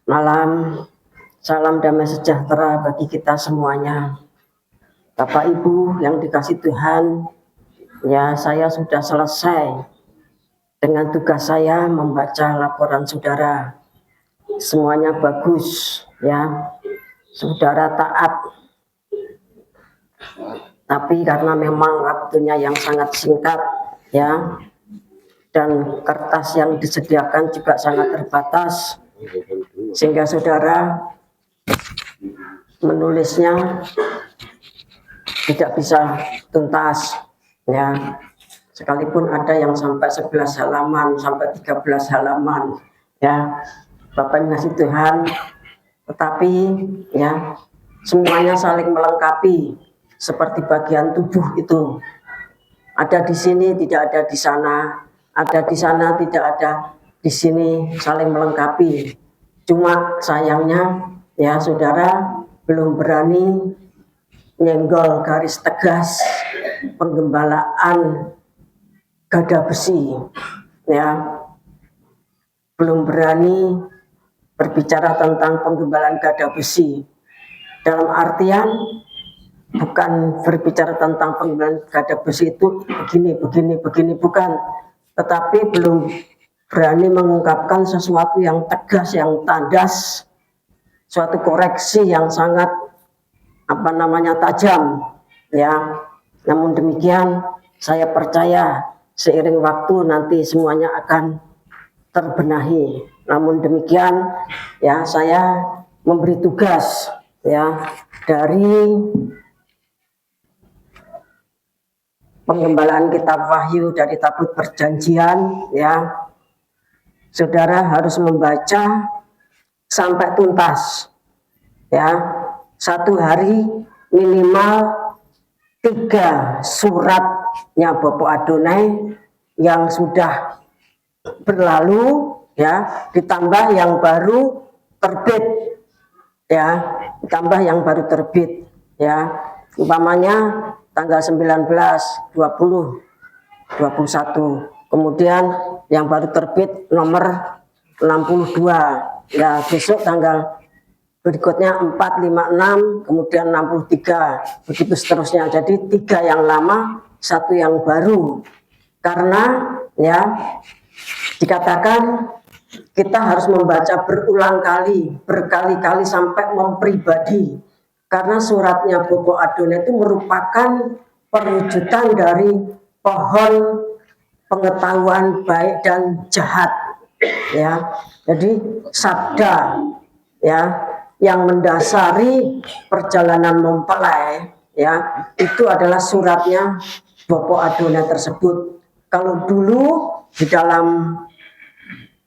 Malam, salam damai sejahtera bagi kita semuanya. Bapak Ibu yang dikasih Tuhan, ya saya sudah selesai dengan tugas saya membaca laporan saudara. Semuanya bagus, ya. Saudara taat. Tapi karena memang waktunya yang sangat singkat, ya, dan kertas yang disediakan juga sangat terbatas, sehingga saudara menulisnya tidak bisa tuntas, ya. Sekalipun ada yang sampai 11 halaman, sampai 13 halaman, ya. Bapak yang ngasih Tuhan, tetapi ya semuanya saling melengkapi seperti bagian tubuh itu. Ada di sini, tidak ada di sana. Ada di sana, tidak ada di sini, saling melengkapi. Cuma sayangnya, ya saudara belum berani nyenggol garis tegas penggembalaan gada besi, ya. Belum berani berbicara tentang penggembalaan gada besi. Dalam artian bukan berbicara tentang penggembalaan gada besi itu begini, bukan. Tetapi belum berani mengungkapkan sesuatu yang tegas, yang tandas, suatu koreksi yang sangat tajam, ya. Namun demikian saya percaya seiring waktu nanti semuanya akan terbenahi. Namun demikian, ya saya memberi tugas, ya, dari penggembalaan kitab Wahyu dari tabut perjanjian, ya. Saudara harus membaca sampai tuntas, ya. Satu hari minimal 3 suratnya Bapak Adonai yang sudah berlalu, ya, ditambah yang baru terbit, ya, ditambah yang baru terbit, ya. Umpamanya tanggal 19, 20, 21. Kemudian yang baru terbit nomor 62. Ya, besok tanggal berikutnya 4, 5, 6, kemudian 63. Begitu seterusnya. Jadi 3 yang lama, 1 yang baru. Karena ya dikatakan kita harus membaca berulang kali, berkali-kali sampai mempribadi. Karena suratnya Bapak Adonai itu merupakan perwujudan dari pohon pengetahuan baik dan jahat, ya. Jadi sabda, ya, yang mendasari perjalanan mempelai, ya, itu adalah suratnya Bapak Adonai tersebut. Kalau dulu di dalam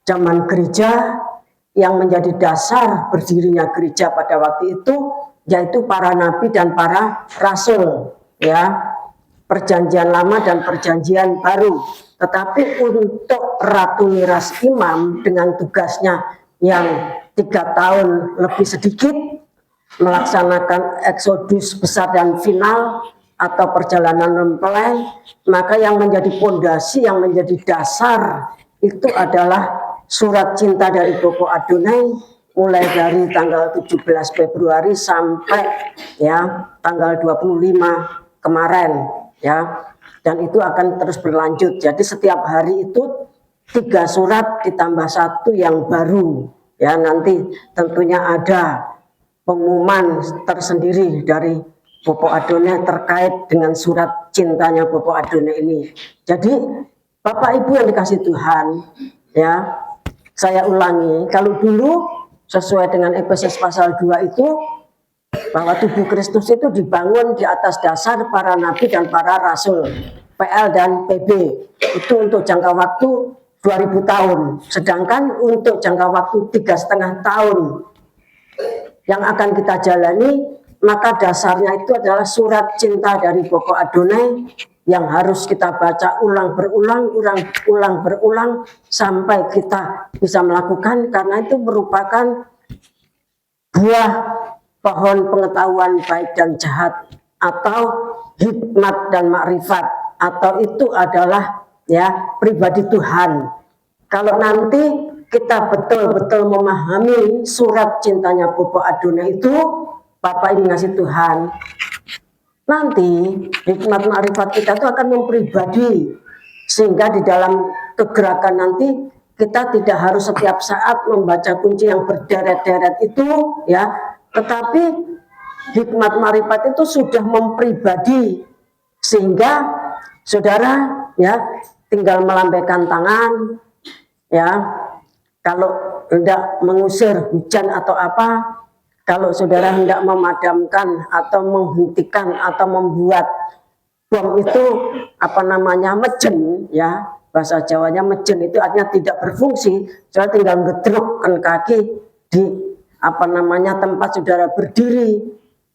zaman gereja yang menjadi dasar berdirinya gereja pada waktu itu yaitu para nabi dan para rasul, ya, perjanjian lama dan perjanjian baru. Tetapi untuk Ratu Miras Imam dengan tugasnya yang 3 tahun lebih sedikit melaksanakan eksodus besar dan final atau perjalanan mempelai, maka yang menjadi pondasi, yang menjadi dasar itu adalah surat cinta dari Bapak Adonai mulai dari tanggal 17 Februari sampai ya tanggal 25 kemarin, ya. Dan itu akan terus berlanjut. Jadi setiap hari itu 3 surat ditambah 1 yang baru, ya. Nanti tentunya ada pengumuman tersendiri dari Bapak Adonai terkait dengan surat cintanya Bapak Adonai ini. Jadi Bapak Ibu yang dikasih Tuhan, ya, saya ulangi, kalau dulu sesuai dengan Efesus pasal 2 itu bahwa tubuh Kristus itu dibangun di atas dasar para nabi dan para rasul, PL dan PB. Itu untuk jangka waktu 2000 tahun. Sedangkan untuk jangka waktu 3,5 tahun yang akan kita jalani, maka dasarnya itu adalah surat cinta dari Bapak Adonai yang harus kita baca ulang berulang sampai kita bisa melakukan, karena itu merupakan buah pohon pengetahuan baik dan jahat atau hikmat dan makrifat, atau itu adalah ya pribadi Tuhan. Kalau nanti kita betul-betul memahami surat cintanya Bopo Adonai itu, Bapak Ibu ngasih Tuhan, nanti hikmat ma'rifat kita itu akan mempribadi, sehingga di dalam kegerakan nanti kita tidak harus setiap saat membaca kunci yang berderet-deret itu, ya, tetapi hikmat ma'rifat itu sudah mempribadi, sehingga saudara, ya, tinggal melambaikan tangan, ya, kalau hendak mengusir hujan atau apa, kalau saudara hendak memadamkan atau menghentikan atau membuat bom itu mejen, ya, bahasa Jawanya mejen itu artinya tidak berfungsi, saudara tinggal ngedrukkan kaki di tempat saudara berdiri,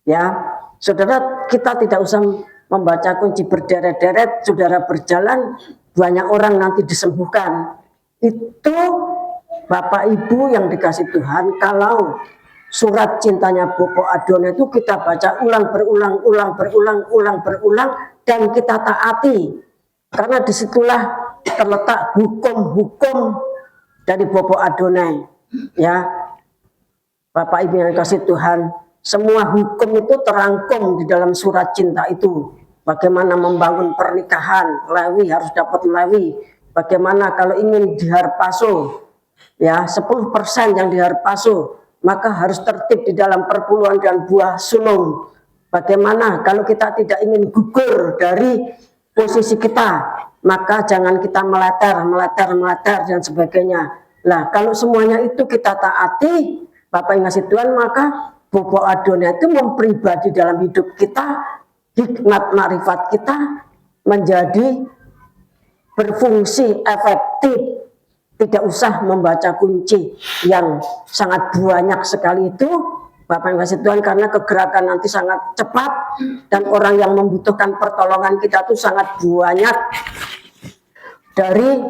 ya. Saudara, kita tidak usah membaca kunci berderet-deret, saudara berjalan, banyak orang nanti disembuhkan. Itu Bapak Ibu yang dikasih Tuhan, kalau surat cintanya Bopo Adonai itu kita baca ulang-berulang, dan kita taati, karena disitulah terletak hukum-hukum dari Bopo Adonai, ya. Bapak Ibu yang dikasih Tuhan, semua hukum itu terangkum di dalam surat cinta itu. Bagaimana membangun pernikahan, lewi harus dapat lewi. Bagaimana kalau ingin diharpaso, ya, 10% yang diharpaso, maka harus tertib di dalam perpuluhan dan buah sulung. Bagaimana kalau kita tidak ingin gugur dari posisi kita, maka jangan kita meleter dan sebagainya. Nah, kalau semuanya itu kita taati, Bapak yang ngasih Tuhan, maka Bopo Adonai itu mempribadi dalam hidup kita, hikmat ma'rifat kita menjadi berfungsi efektif. Tidak usah membaca kunci yang sangat banyak sekali itu, Bapak yang kasih Tuhan, karena kegerakan nanti sangat cepat dan orang yang membutuhkan pertolongan kita itu sangat banyak. Dari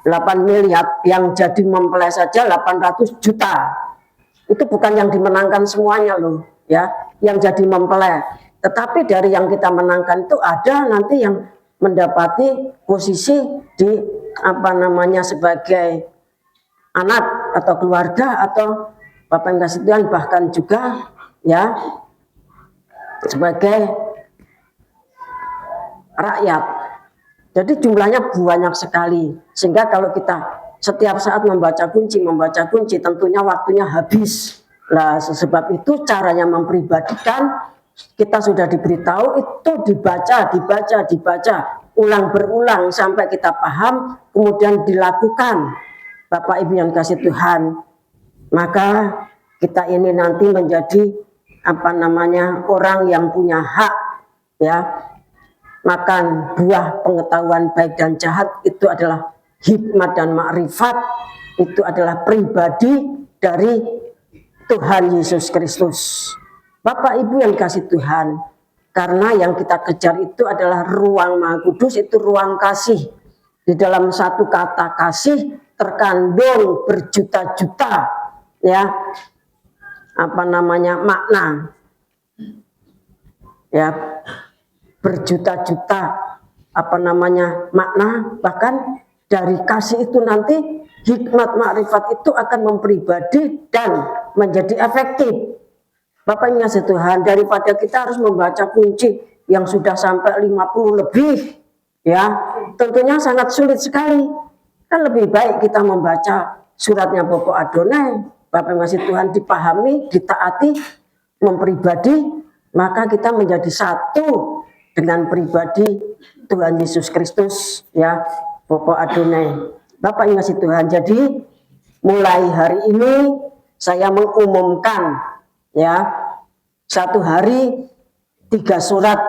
8 miliar yang jadi mempelai saja 800 juta. Itu bukan yang dimenangkan semuanya loh, ya, yang jadi mempelai. Tetapi dari yang kita menangkan itu ada nanti yang mendapati posisi di sebagai anak atau keluarga atau Bapak yang kasih Tuhan, bahkan juga, ya, sebagai rakyat. Jadi jumlahnya banyak sekali, sehingga kalau kita setiap saat membaca kunci tentunya waktunya habis. Nah, sebab itu caranya mempribadikan, kita sudah diberitahu itu dibaca ulang berulang sampai kita paham, kemudian dilakukan. Bapak Ibu yang kasih Tuhan, maka kita ini nanti menjadi orang yang punya hak, ya, makan buah pengetahuan baik dan jahat. Itu adalah hikmat dan makrifat, itu adalah pribadi dari Tuhan Yesus Kristus. Bapak Ibu yang dikasih Tuhan, karena yang kita kejar itu adalah ruang Maha Kudus, itu ruang kasih. Di dalam satu kata kasih terkandung berjuta-juta, ya, makna, ya, berjuta-juta makna. Bahkan dari kasih itu nanti hikmat makrifat itu akan mempribadi dan menjadi efektif. Bapak yang ngasih Tuhan, daripada kita harus membaca kunci yang sudah sampai 50 lebih, ya, tentunya sangat sulit sekali. Kan lebih baik kita membaca suratnya Bopo Adonai, Bapak yang ngasih Tuhan, dipahami, ditaati, mempribadi, maka kita menjadi satu dengan pribadi Tuhan Yesus Kristus, ya, Bopo Adonai. Bapak yang ngasih Tuhan, jadi mulai hari ini saya mengumumkan, ya, satu hari 3 surat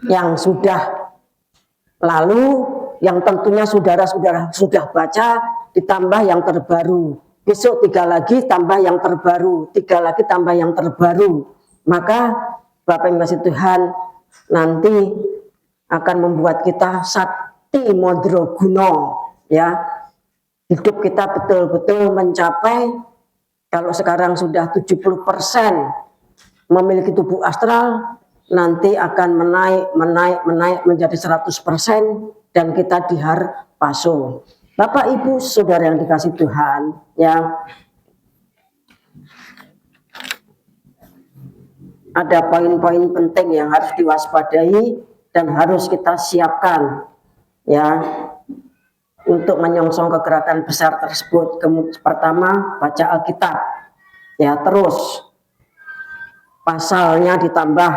yang sudah lalu, yang tentunya saudara-saudara sudah baca, ditambah yang terbaru. Besok 3 lagi tambah yang terbaru, 3 lagi tambah yang terbaru. Maka Bapak yang kasih Tuhan, nanti akan membuat kita sakti modro guno, ya. Hidup kita betul-betul mencapai, kalau sekarang sudah 70% memiliki tubuh astral, nanti akan menaik menjadi 100% dan kita diharpaso. Bapak Ibu Saudara yang dikasih Tuhan, ya, ada poin-poin penting yang harus diwaspadai dan harus kita siapkan, ya, untuk menyongsong kegerakan besar tersebut. Pertama, baca Alkitab, ya, terus pasalnya ditambah,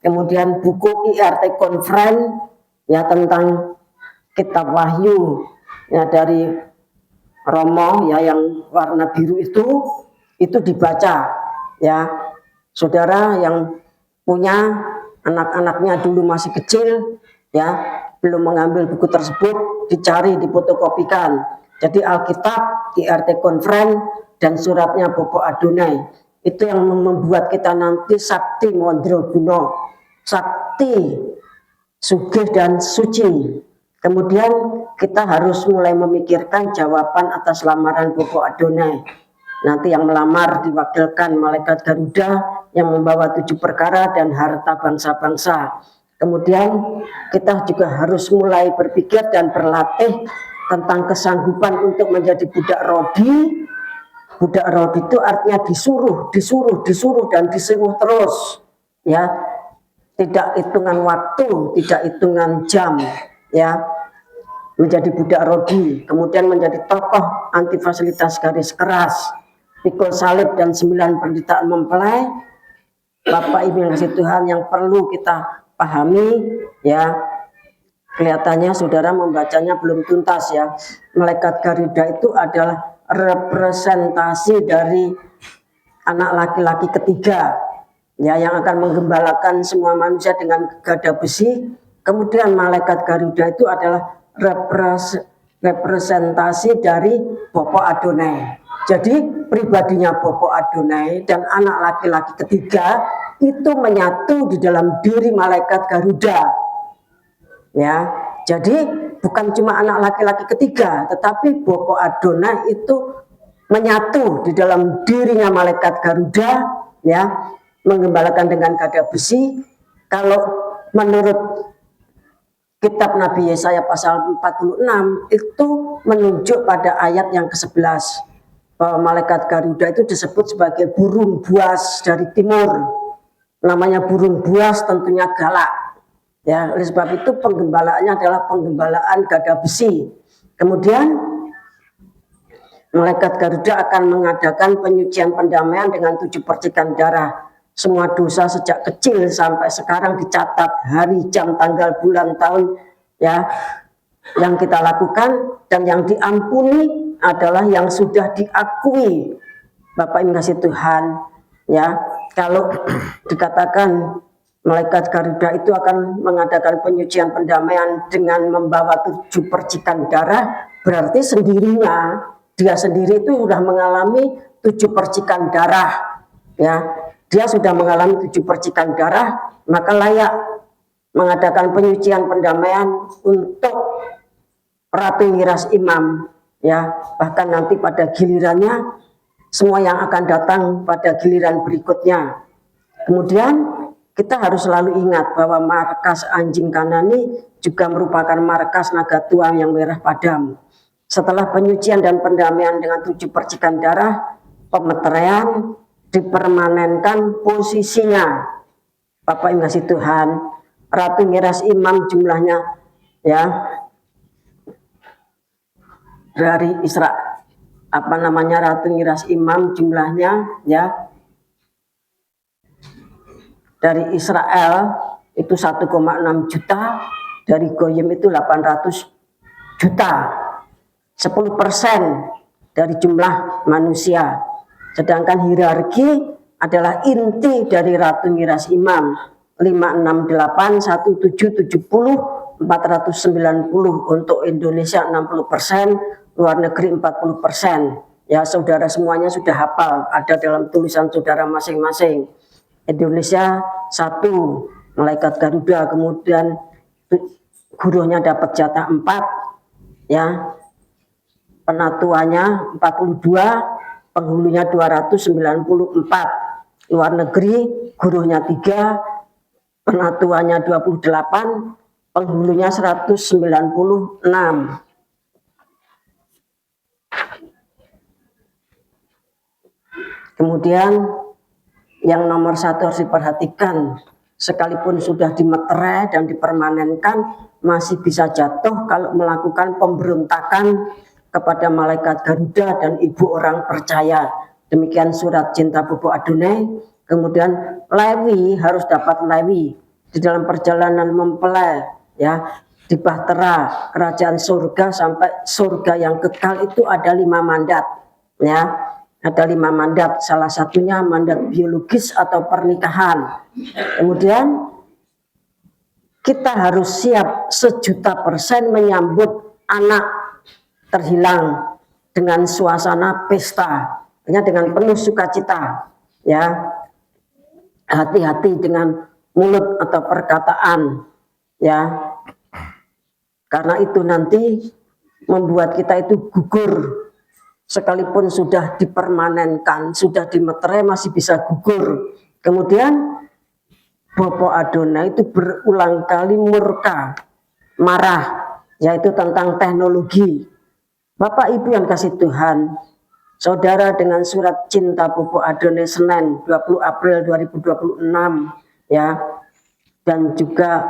kemudian buku IRT Conference, ya, tentang kitab Wahyu, ya, dari Romo, ya, yang warna biru itu dibaca, ya. Saudara yang punya anak-anaknya dulu masih kecil, ya, belum mengambil buku tersebut, dicari, difotokopikan. Jadi Alkitab, IRT Conference, dan suratnya Bobo Adonai, itu yang membuat kita nanti sakti mondro guno, sakti sugih dan suci. Kemudian kita harus mulai memikirkan jawaban atas lamaran Bobo Adonai. Nanti yang melamar diwakilkan malaikat Garuda yang membawa 7 perkara dan harta bangsa-bangsa. Kemudian kita juga harus mulai berpikir dan berlatih tentang kesanggupan untuk menjadi budak robi. Budak robi itu artinya disuruh dan disuruh terus, ya. Tidak hitungan waktu, tidak hitungan jam, ya. Menjadi budak robi, kemudian menjadi tokoh anti fasilitas garis keras, pikul salib dan 9 penderitaan mempelai. Bapak Ibu yang kasih Tuhan, yang perlu kita pahami, ya, kelihatannya saudara membacanya belum tuntas, ya. Malaikat Garuda itu adalah representasi dari anak laki-laki ketiga, ya, yang akan menggembalakan semua manusia dengan gada besi. Kemudian malaikat Garuda itu adalah representasi dari Bobo Adonai. Jadi pribadinya Bobo Adonai dan anak laki-laki ketiga itu menyatu di dalam diri malaikat Garuda, ya. Jadi bukan cuma anak laki-laki ketiga, tetapi Bobo Adonai itu menyatu di dalam dirinya malaikat Garuda, ya, menggembalakan dengan gada besi. Kalau menurut kitab Nabi Yesaya pasal 46 itu menunjuk pada ayat yang ke-11 bahwa malaikat Garuda itu disebut sebagai burung buas dari timur. Namanya burung buas tentunya galak, ya. Oleh sebab itu penggembalaannya adalah penggembalaan gada besi. Kemudian malaikat Garuda akan mengadakan penyucian pendamaian dengan 7 percikan darah. Semua dosa sejak kecil sampai sekarang dicatat, hari, jam, tanggal, bulan, tahun, ya, yang kita lakukan, dan yang diampuni adalah yang sudah diakui. Bapak Ibu kasih Tuhan, ya. Kalau dikatakan malaikat Garuda itu akan mengadakan penyucian pendamaian dengan membawa 7 percikan darah, berarti sendirinya dia sendiri itu sudah mengalami 7 percikan darah, ya. Dia sudah mengalami 7 percikan darah, maka layak mengadakan penyucian pendamaian untuk Ratu Miras Imam, ya. Bahkan nanti pada gilirannya, semua yang akan datang pada giliran berikutnya. Kemudian kita harus selalu ingat bahwa markas anjing Kanani juga merupakan markas naga tuang yang merah padam. Setelah penyucian dan pendamaian dengan 7 percikan darah, pemeteraian dipermanenkan posisinya. Bapak Ibu kasih Tuhan, Ratu Miras Imam jumlahnya, ya, dari Ratu Miras Imam jumlahnya, ya, dari Israel itu 1,6 juta, dari Goyim itu 800 juta, 10% dari jumlah manusia. Sedangkan hierarki adalah inti dari Ratu Miras Imam, 568, 1770, 490, untuk Indonesia 60%, luar negeri 40%. Ya, saudara semuanya sudah hafal, ada dalam tulisan saudara masing-masing. Indonesia 1, malaikat Garuda, kemudian gurunya dapat jatah 4, ya. Penatuannya 42, penghulunya 294, luar negeri gurunya 3, penatuannya 28, penghulunya 196. Kemudian yang nomor satu harus diperhatikan, sekalipun sudah dimeterai dan dipermanenkan, masih bisa jatuh kalau melakukan pemberontakan kepada malaikat Garuda dan ibu orang percaya. Demikian surat cinta Bobo Adonai. Kemudian Lewi harus dapat Lewi di dalam perjalanan mempelai, ya, di bahtera kerajaan surga sampai surga yang kekal itu ada 5 mandat, ya, ada 5 mandat. Salah satunya mandat biologis atau pernikahan. Kemudian kita harus siap 1.000.000% menyambut anak terhilang dengan suasana pesta, dengan penuh sukacita, ya. Hati-hati dengan mulut atau perkataan, ya, karena itu nanti membuat kita itu gugur. Sekalipun sudah dipermanenkan, sudah dimeterai, masih bisa gugur. Kemudian Bopo Adonai itu berulang kali murka, marah, yaitu tentang teknologi. Bapak Ibu yang kasih Tuhan, saudara dengan surat cinta Bopo Adonai Senin 20 April 2026, ya, dan juga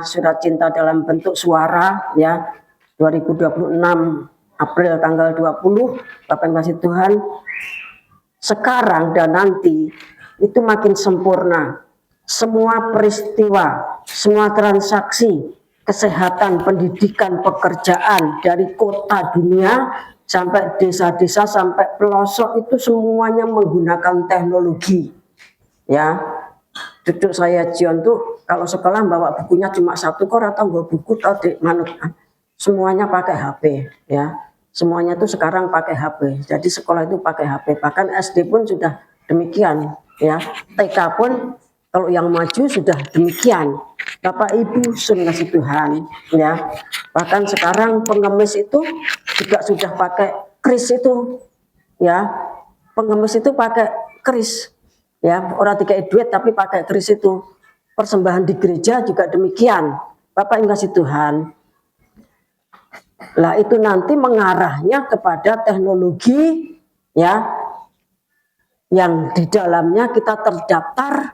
surat cinta dalam bentuk suara, ya, 2026 April tanggal 20, Bapak yang kasih Tuhan, sekarang dan nanti itu makin sempurna. Semua peristiwa, semua transaksi, kesehatan, pendidikan, pekerjaan dari kota dunia sampai desa-desa sampai pelosok itu semuanya menggunakan teknologi, ya. Cucu saya Jion tuh kalau sekolah bawa bukunya cuma 1 kor atau 2 buku atau di manut, semuanya pakai HP, ya. Semuanya tuh sekarang pakai HP. Jadi sekolah itu pakai HP. Bahkan SD pun sudah demikian, ya. TK pun kalau yang maju sudah demikian. Bapak Ibu sun kasih Tuhan, ya. Bahkan sekarang pengemis itu juga sudah pakai kris itu, ya. Pengemis itu pakai kris, ya. Orang dikai duit tapi pakai kris itu. Persembahan di gereja juga demikian. Bapak yang kasih Tuhan. Lah itu nanti mengarahnya kepada teknologi, ya, yang di dalamnya kita terdaftar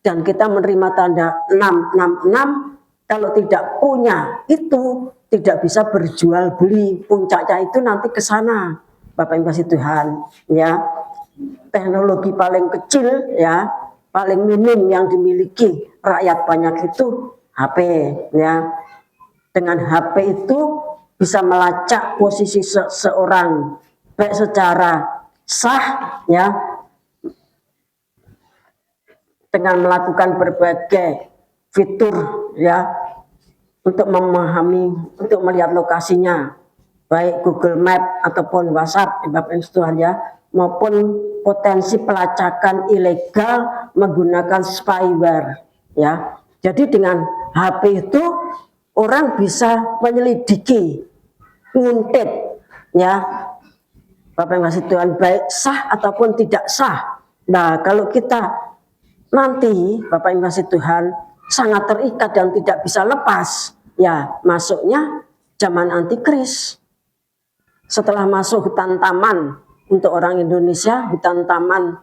dan kita menerima tanda 666. Kalau tidak punya itu tidak bisa berjual beli. Puncaknya itu nanti ke sana, Bapak yang kasih Tuhan, ya. Teknologi paling kecil, ya, paling minim yang dimiliki rakyat banyak itu HP, ya. Dengan HP itu bisa melacak posisi seseorang baik secara sah, ya, dengan melakukan berbagai fitur, ya, untuk memahami, untuk melihat lokasinya, baik Google Map ataupun WhatsApp, Bapak Ibu Tuhan, ya, maupun potensi pelacakan ilegal menggunakan spyware, ya. Jadi dengan HP itu orang bisa menyelidiki, nguntit, ya, Bapak yang kasih Tuhan, baik sah ataupun tidak sah. Nah, kalau kita nanti Bapak yang kasih Tuhan sangat terikat dan tidak bisa lepas, ya, masuknya zaman antikris. Setelah masuk hutan taman untuk orang Indonesia, hutan taman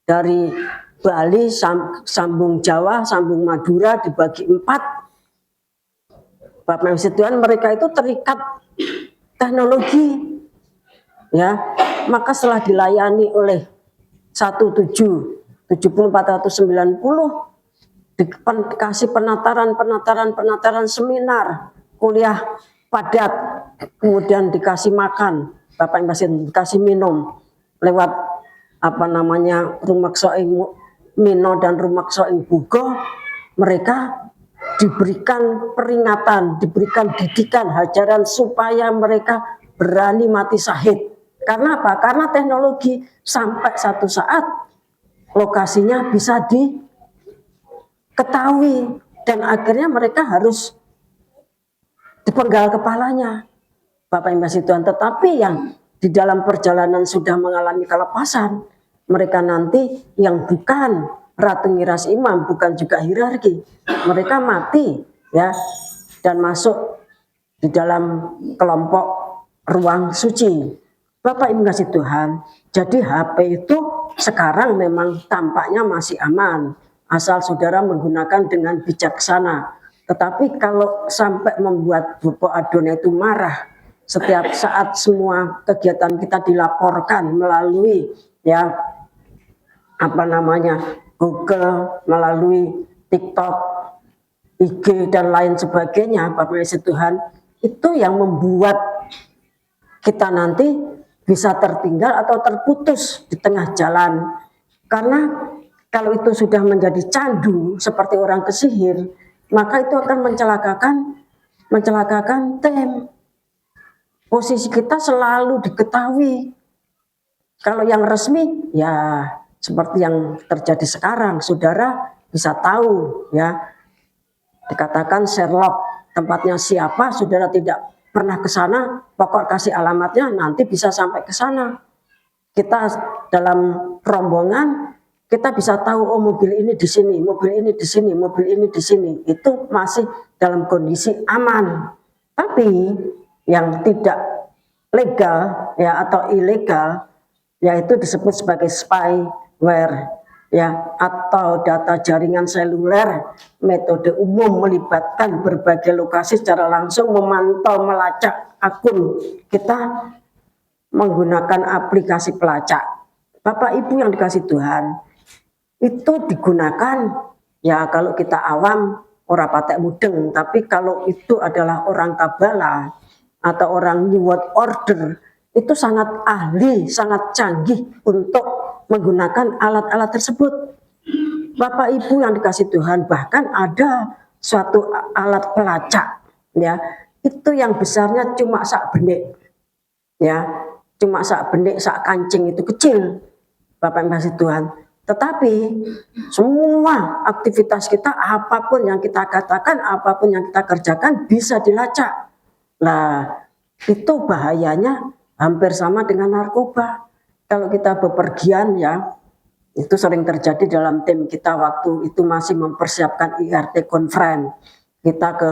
dari Bali, sambung Jawa, sambung Madura dibagi 4. Bapak Ibu Tuhan, mereka itu terikat teknologi, ya. Maka setelah dilayani oleh 1.770.490 dikasih penataran seminar, kuliah padat, kemudian dikasih makan, Bapak yang dikasih minum lewat rumakso ing mino dan rumakso ing bugo. Mereka diberikan peringatan, diberikan didikan, hajaran supaya mereka berani mati syahid. Karena apa? Karena teknologi sampai satu saat lokasinya bisa diketahui dan akhirnya mereka harus dipenggal kepalanya, Bapak yang kasih Tuhan. Tetapi yang di dalam perjalanan sudah mengalami kelepasan, mereka nanti yang bukan Ratu Ngiras Imam, bukan juga hierarki, mereka mati, ya, dan masuk di dalam kelompok ruang suci. Bapak Ibu kasih Tuhan, jadi HP itu sekarang memang tampaknya masih aman, asal saudara menggunakan dengan bijaksana. Tetapi kalau sampai membuat Bopo Adone itu marah, setiap saat semua kegiatan kita dilaporkan melalui Google, melalui TikTok, IG dan lain sebagainya, Bapak Ibu Tuhan, itu yang membuat kita nanti bisa tertinggal atau terputus di tengah jalan. Karena kalau itu sudah menjadi candu seperti orang kesihir, maka itu akan mencelakakan tim. Posisi kita selalu diketahui. Kalau yang resmi ya seperti yang terjadi sekarang, saudara bisa tahu ya. Dikatakan Sherlock, tempatnya siapa, saudara tidak pernah ke sana, pokok kasih alamatnya, nanti bisa sampai ke sana. Kita dalam rombongan, kita bisa tahu, oh mobil ini di sini, mobil ini di sini, mobil ini di sini. Itu masih dalam kondisi aman. Tapi yang tidak legal ya atau ilegal, yaitu disebut sebagai spyware ya, atau data jaringan seluler. Metode umum melibatkan berbagai lokasi secara langsung memantau melacak akun kita menggunakan aplikasi pelacak. Bapak Ibu yang dikasih Tuhan, itu digunakan ya kalau kita awam orang patek mudeng, tapi kalau itu adalah orang kabala atau orang New World Order, itu sangat ahli, sangat canggih untuk menggunakan alat-alat tersebut. Bapak Ibu yang dikasih Tuhan, bahkan ada suatu alat pelacak ya, itu yang besarnya cuma sak benik ya, cuma sak benik, sak kancing, itu kecil Bapak Ibu kasih Tuhan. Tetapi semua aktivitas kita, apapun yang kita katakan, apapun yang kita kerjakan bisa dilacak. Nah, itu bahayanya hampir sama dengan narkoba. Kalau kita bepergian ya, itu sering terjadi dalam tim kita waktu itu masih mempersiapkan IRT conference. Kita ke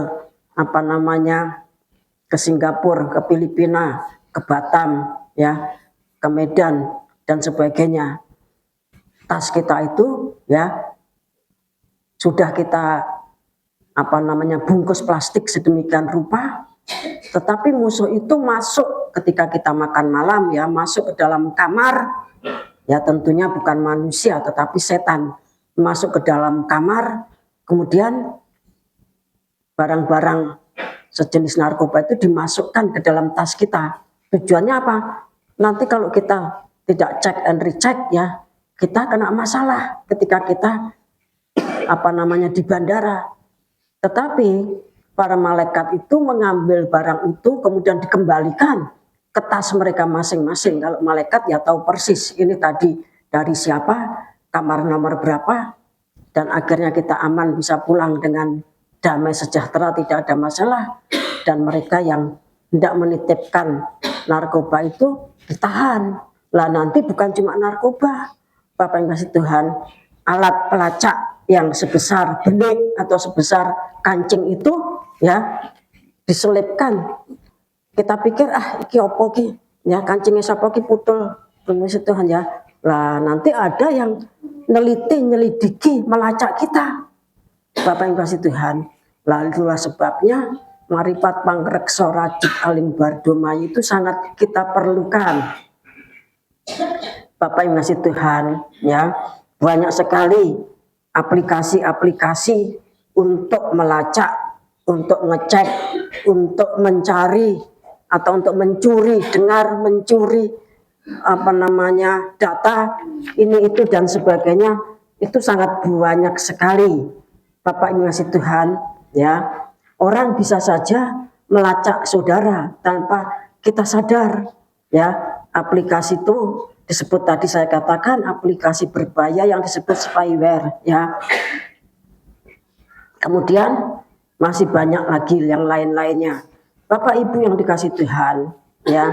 ke Singapura, ke Filipina, ke Batam ya, ke Medan dan sebagainya. Tas kita itu ya sudah kita bungkus plastik sedemikian rupa, tetapi musuh itu masuk ketika kita makan malam ya, masuk ke dalam kamar ya, tentunya bukan manusia tetapi setan masuk ke dalam kamar, kemudian barang-barang sejenis narkoba itu dimasukkan ke dalam tas kita. Tujuannya apa? Nanti kalau kita tidak cek and recheck ya, kita kena masalah ketika kita di bandara. Tetapi para malaikat itu mengambil barang itu kemudian dikembalikan ke tas mereka masing-masing. Kalau malaikat ya tahu persis ini tadi dari siapa, kamar nomor berapa, dan akhirnya kita aman bisa pulang dengan damai sejahtera, tidak ada masalah. Dan mereka yang tidak menitipkan narkoba itu ditahan. Lah nanti bukan cuma narkoba, Bapak yang kasih Tuhan, alat pelacak yang sebesar benik atau sebesar kancing itu ya diselipkan. Kita pikir iki opo ki ya, kancingnya sapa ki putul, Tuhan ya. Lah nanti ada yang neliti, nyelidiki, melacak kita, Bapak yang kasih Tuhan. Lalu itulah sebabnya marifat pangreksa rajik aling bardomai itu sangat kita perlukan, Bapak yang kasih Tuhan ya. Banyak sekali aplikasi-aplikasi untuk melacak, untuk ngecek, untuk mencari atau untuk mencuri, mencuri data ini itu dan sebagainya, itu sangat banyak sekali, Bapak yang kasih Tuhan ya. Orang bisa saja melacak saudara tanpa kita sadar ya. Aplikasi itu disebut tadi saya katakan aplikasi berbahaya yang disebut spyware ya. Kemudian masih banyak lagi yang lain-lainnya, Bapak Ibu yang dikasih Tuhan ya.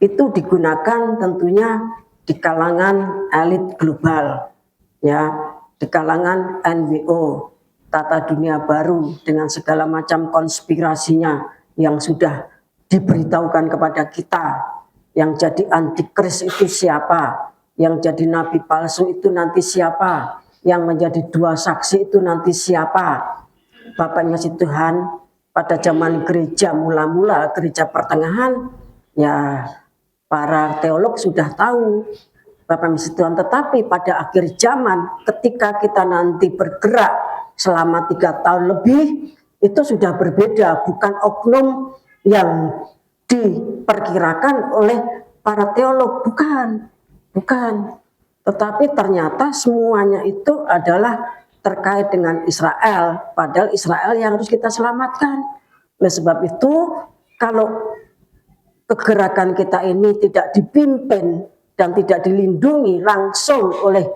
Itu digunakan tentunya di kalangan elit global ya, di kalangan NWO, Tata Dunia Baru dengan segala macam konspirasinya yang sudah diberitahukan kepada kita Yang jadi antikris itu siapa? Yang jadi nabi palsu itu nanti siapa? Yang menjadi dua saksi itu nanti siapa? Bapak yang kasih Tuhan, pada zaman gereja mula-mula, gereja pertengahan, ya para teolog sudah tahu Bapak yang kasih Tuhan. Tetapi pada akhir zaman, ketika kita nanti bergerak selama 3 tahun lebih, itu sudah berbeda, bukan oknum yang diperkirakan oleh para teolog, bukan. Tetapi ternyata semuanya itu adalah terkait dengan Israel, padahal Israel yang harus kita selamatkan. Oleh sebab itu, kalau kegerakan kita ini tidak dipimpin dan tidak dilindungi langsung oleh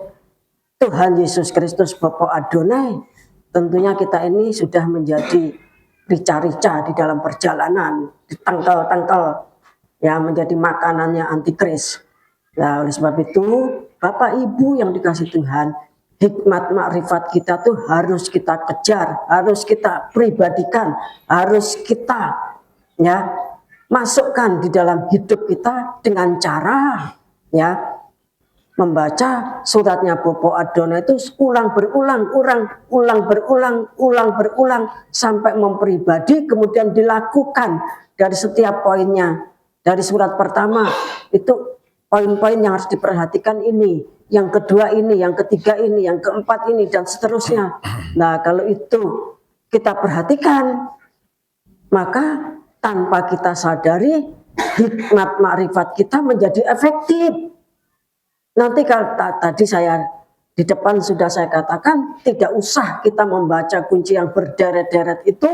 Tuhan Yesus Kristus Bapa Adonai, tentunya kita ini sudah menjadi rica-rica di dalam perjalanan, ditangkal-tangkal, ya menjadi makanannya antikris. Nah, oleh sebab itu, Bapak Ibu yang dikasih Tuhan, hikmat makrifat kita tuh harus kita kejar, harus kita pribadikan, harus kita ya masukkan di dalam hidup kita dengan cara ya membaca suratnya Bapa Adonai itu ulang berulang sampai mempribadi, kemudian dilakukan dari setiap poinnya. Dari surat pertama itu poin-poin yang harus diperhatikan ini, yang kedua ini, yang ketiga ini, yang keempat ini, dan seterusnya. Nah, kalau itu kita perhatikan, maka tanpa kita sadari, hikmat makrifat kita menjadi efektif. Nanti kalau tadi saya di depan sudah saya katakan, tidak usah kita membaca kunci yang berderet-deret itu,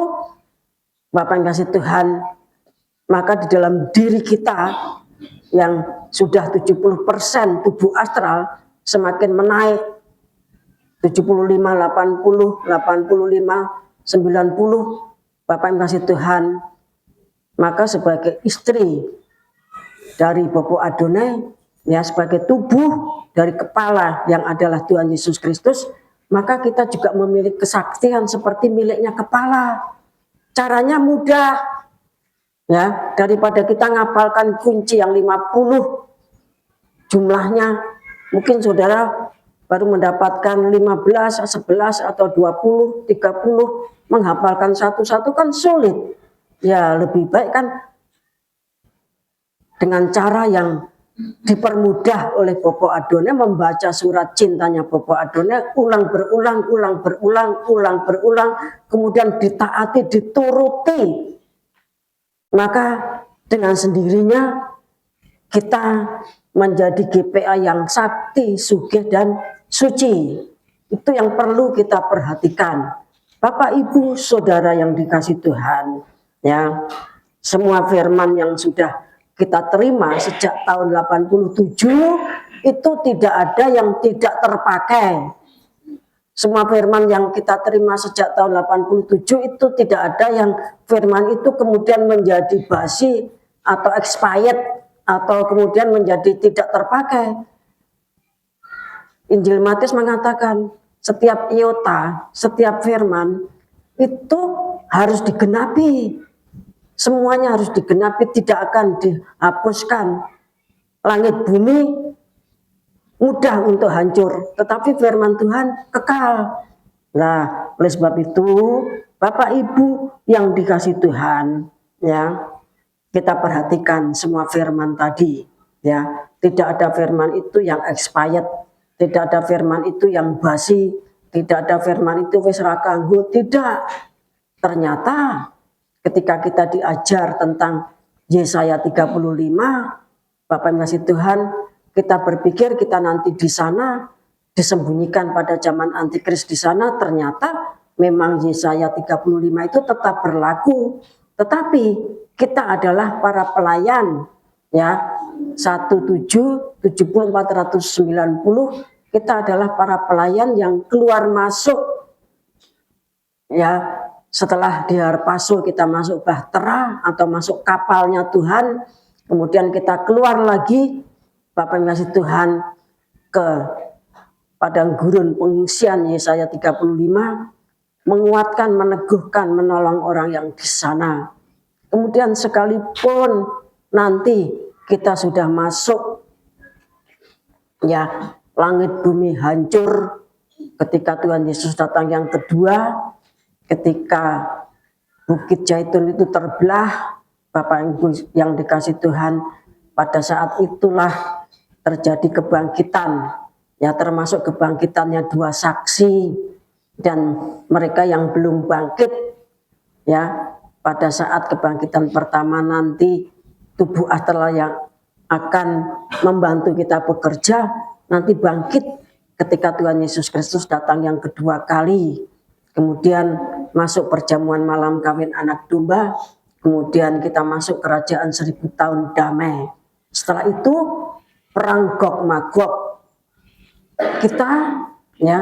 Bapak yang kasih Tuhan, maka di dalam diri kita yang sudah 70% tubuh astral semakin menaik, 75, 80, 85, 90, Bapak yang kasih Tuhan, maka sebagai istri dari Bapa Adonai, ya sebagai tubuh dari kepala yang adalah Tuhan Yesus Kristus, maka kita juga memiliki kesaktian seperti miliknya kepala. Caranya mudah, ya, daripada kita ngapalkan kunci yang 50 jumlahnya, mungkin saudara baru mendapatkan 15, 11 atau 20, 30, menghafalkan satu-satu kan sulit. Ya lebih baik kan dengan cara yang dipermudah oleh Bapa Adonai, membaca surat cintanya Bapa Adonai ulang berulang, kemudian ditaati, dituruti, maka dengan sendirinya kita menjadi GPA yang sakti, sugih, dan suci. Itu yang perlu kita perhatikan. Bapak, Ibu, Saudara yang dikasih Tuhan, ya, semua firman yang sudah kita terima sejak tahun 87 itu tidak ada yang tidak terpakai. Semua firman yang kita terima sejak tahun 87 itu tidak ada yang firman itu kemudian menjadi basi atau expired atau kemudian menjadi tidak terpakai. Injil Matius mengatakan setiap iota, setiap firman itu harus digenapi. Semuanya harus digenapi, tidak akan dihapuskan. Langit bumi mudah untuk hancur, tetapi firman Tuhan kekal. Nah, oleh sebab itu, Bapak Ibu yang dikasih Tuhan, ya, kita perhatikan semua firman tadi, ya. Tidak ada firman itu yang expired, tidak ada firman itu yang basi, tidak ada firman itu wis ra kanggo, tidak. Ternyata ketika kita diajar tentang Yesaya 35, Bapak yang kasih Tuhan, kita berpikir kita nanti di sana disembunyikan pada zaman antikris di sana, ternyata memang Yesaya 35 itu tetap berlaku. Tetapi kita adalah para pelayan, ya, 17, 70, 490, kita adalah para pelayan yang keluar masuk, ya. Setelah di Harpaso kita masuk bahtera atau masuk kapalnya Tuhan, kemudian kita keluar lagi, Bapak yang kasih Tuhan, ke padang gurun pengungsian Yesaya 35, menguatkan, meneguhkan, menolong orang yang di sana. Kemudian sekalipun nanti kita sudah masuk, ya, langit bumi hancur ketika Tuhan Yesus datang yang kedua, ketika Bukit Zaitun itu terbelah, Bapak Ibu yang dikasih Tuhan, pada saat itulah terjadi kebangkitan, ya, termasuk kebangkitannya dua saksi dan mereka yang belum bangkit, ya, pada saat kebangkitan pertama nanti tubuh astral yang akan membantu kita bekerja nanti bangkit ketika Tuhan Yesus Kristus datang yang kedua kali. Kemudian masuk perjamuan malam kawin anak domba, kemudian kita masuk kerajaan 1000 tahun damai. Setelah itu perang Gog Magog. Kita, ya,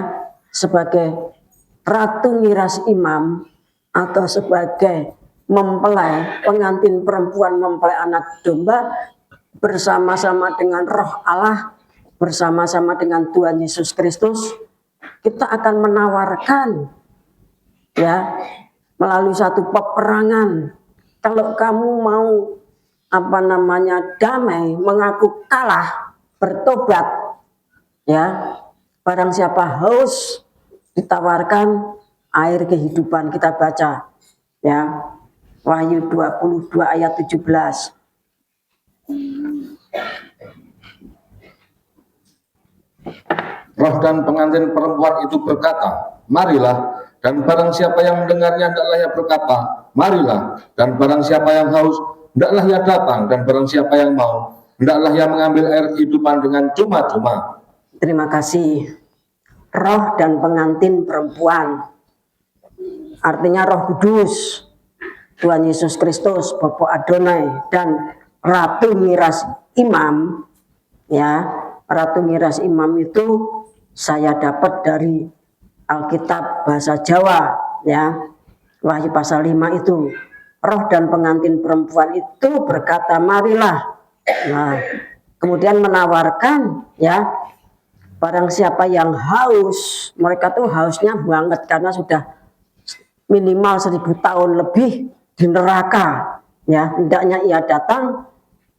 sebagai ratu ngiras imam atau sebagai mempelai, pengantin perempuan mempelai anak domba, bersama-sama dengan Roh Allah, bersama-sama dengan Tuhan Yesus Kristus, kita akan menawarkan, ya, melalui satu peperangan. Kalau kamu mau damai, mengaku kalah, bertobat, ya, barang siapa haus ditawarkan air kehidupan. Kita baca, ya, Wahyu 22 ayat 17. Roh dan pengantin perempuan itu berkata, marilah, dan barang siapa yang mendengarnya hendaklah ia berkata, marilah, dan barang siapa yang haus hendaklah ia datang, dan barang siapa yang mau hendaklah ia mengambil air kehidupan dengan cuma-cuma. Terima kasih. Roh dan pengantin perempuan, artinya Roh Kudus, Tuhan Yesus Kristus, Bapa Adonai, dan Ratu Ngiras Imam, ya. Ratu Ngiras Imam itu saya dapat dari Alkitab bahasa Jawa, ya, Wahyu pasal 5 itu. Roh dan pengantin perempuan itu berkata, marilah. Nah, kemudian menawarkan, ya, barang siapa yang haus, mereka tuh hausnya banget karena sudah minimal 1000 tahun lebih di neraka, ya, hendaknya ia datang,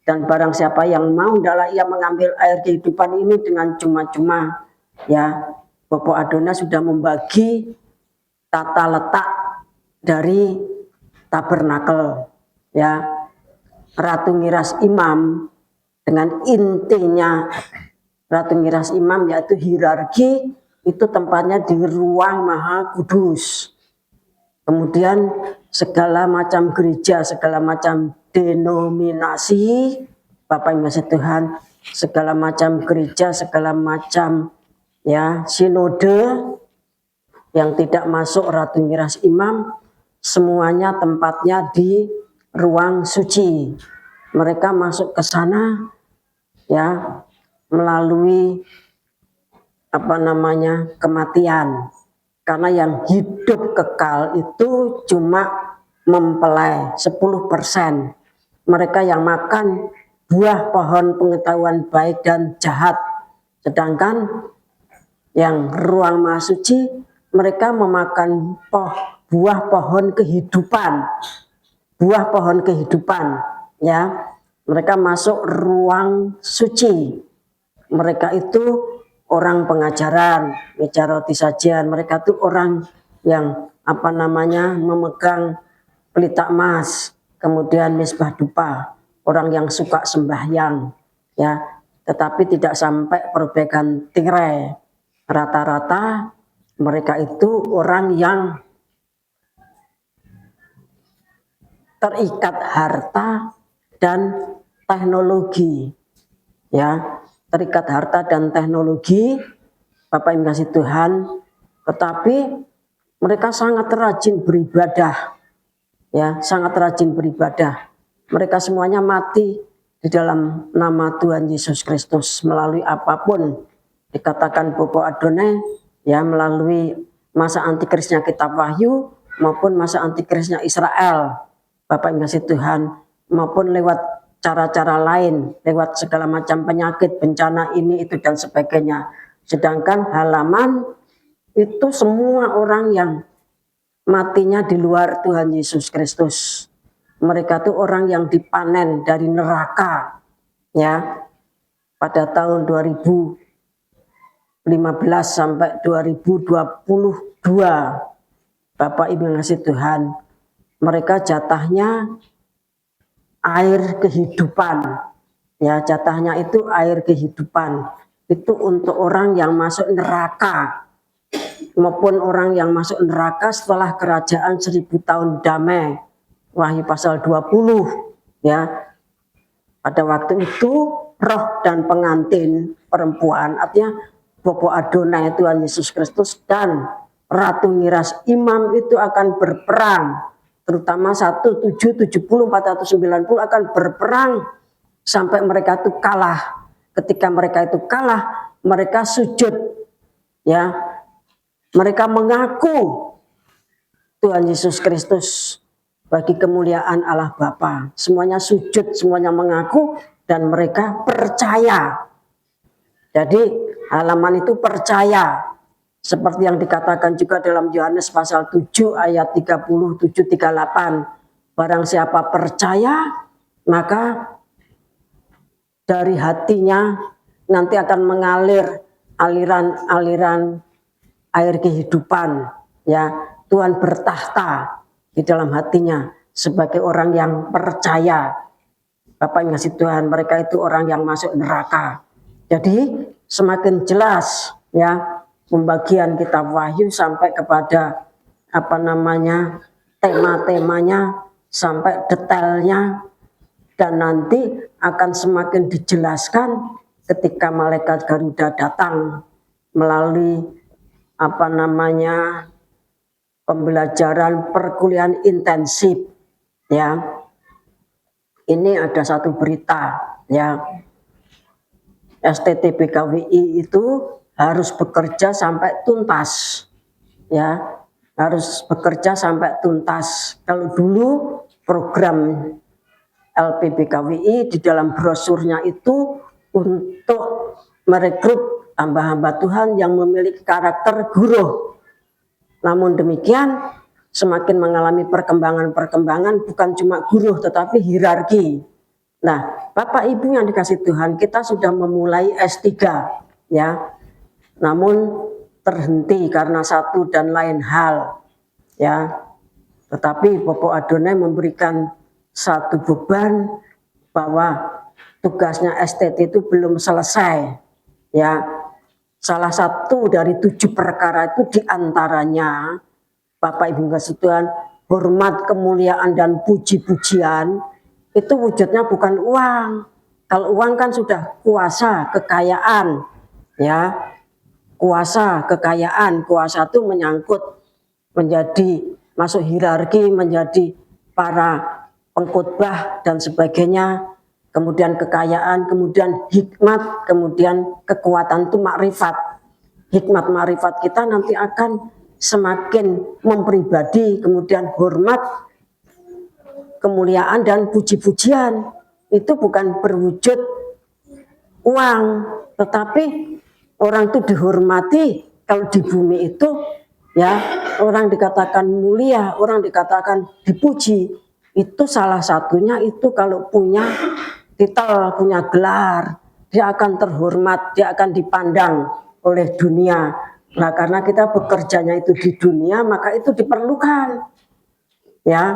dan barang siapa yang mau hendaklah ia mengambil air kehidupan ini dengan cuma-cuma, ya. Bapa Adonai sudah membagi tata letak dari tabernakel, ya. Ratu Ngiras Imam dengan intinya Ratu Ngiras Imam yaitu hierarki, itu tempatnya di ruang Maha Kudus. Kemudian segala macam gereja, segala macam denominasi, Bapak Ibu Tuhan, segala macam gereja, segala macam, ya, sinode yang tidak masuk Ratu Ngiras Imam, semuanya tempatnya di ruang suci. Mereka masuk ke sana, ya, melalui kematian. Karena yang hidup kekal itu cuma mempelai 10%. Mereka yang makan buah pohon pengetahuan baik dan jahat. Sedangkan yang ruang Maha Suci, mereka memakan buah pohon kehidupan. Buah pohon kehidupan, ya. Mereka masuk ruang suci. Mereka itu orang pengajaran, meja roti sajian. Mereka itu orang yang memegang pelita emas, kemudian misbah dupa, orang yang suka sembahyang, ya. Tetapi tidak sampai perbaikan tirai. Rata-rata mereka itu orang yang terikat harta dan teknologi, ya. Terikat harta dan teknologi, Bapak Ibu kasih Tuhan, tetapi mereka sangat rajin beribadah, ya, sangat rajin beribadah. Mereka semuanya mati di dalam nama Tuhan Yesus Kristus melalui apapun, dikatakan Bapa Adonai, ya, melalui masa antikrisnya kitab Wahyu maupun masa antikrisnya Israel, Bapak Ibu kasih Tuhan, maupun lewat cara-cara lain, lewat segala macam penyakit, bencana ini, itu, dan sebagainya. Sedangkan halaman itu semua orang yang matinya di luar Tuhan Yesus Kristus. Mereka itu orang yang dipanen dari neraka, ya pada tahun 2015 sampai 2022. Bapak Ibu yang kasih Tuhan, mereka jatahnya air kehidupan, ya jatahnya itu air kehidupan. Itu untuk orang yang masuk neraka maupun orang yang masuk neraka setelah kerajaan 1000 tahun damai. Wahyu pasal 20, ya. Pada waktu itu roh dan pengantin perempuan, artinya Bopo Adonai Tuhan Yesus Kristus dan Ratu Miras imam itu akan berperang, terutama 1, 7, 70, 490 akan berperang sampai mereka itu kalah. Ketika mereka itu kalah, mereka sujud, ya, mereka mengaku Tuhan Yesus Kristus bagi kemuliaan Allah Bapa. Semuanya sujud, semuanya mengaku dan mereka percaya. Jadi halaman itu percaya. Seperti yang dikatakan juga dalam Yohanes pasal 7 ayat 37-38. Barang siapa percaya, maka dari hatinya nanti akan mengalir aliran-aliran air kehidupan. Ya, Tuhan bertahta di dalam hatinya sebagai orang yang percaya. Bapak yang ngasih Tuhan, mereka itu orang yang masuk neraka. Jadi semakin jelas, ya, pembagian kitab Wahyu sampai kepada tema-temanya sampai detailnya, dan nanti akan semakin dijelaskan ketika malaikat Garuda datang melalui pembelajaran perkuliahan intensif, ya. Ini ada satu berita, ya. STTBKWI itu harus bekerja sampai tuntas, ya, harus bekerja sampai tuntas. Kalau dulu program LPBKWI di dalam brosurnya itu untuk merekrut hamba-hamba Tuhan yang memiliki karakter guru. Namun demikian, semakin mengalami perkembangan-perkembangan, bukan cuma guru tetapi hierarki. Nah, Bapak Ibu yang dikasih Tuhan, kita sudah memulai S3, ya. Namun terhenti karena satu dan lain hal, ya. Tetapi Bopo Adonai memberikan satu beban bahwa tugasnya STT itu belum selesai, ya. Salah satu dari 7 perkara itu diantaranya, Bapak Ibu kasih Tuhan, hormat, kemuliaan dan puji-pujian itu wujudnya bukan uang. Kalau uang kan sudah kuasa, kekayaan, ya. Kuasa, kekayaan, kuasa itu menyangkut menjadi masuk hierarki, menjadi para pengkhotbah dan sebagainya, kemudian kekayaan, kemudian hikmat, kemudian kekuatan itu makrifat. Hikmat makrifat kita nanti akan semakin mempribadi, kemudian hormat, kemuliaan dan puji-pujian itu bukan berwujud uang, tetapi orang itu dihormati. Kalau di bumi itu, ya, orang dikatakan mulia, orang dikatakan dipuji, itu salah satunya itu kalau punya titel, punya gelar, dia akan terhormat, dia akan dipandang oleh dunia. Nah, karena kita bekerjanya itu di dunia, maka itu diperlukan, ya.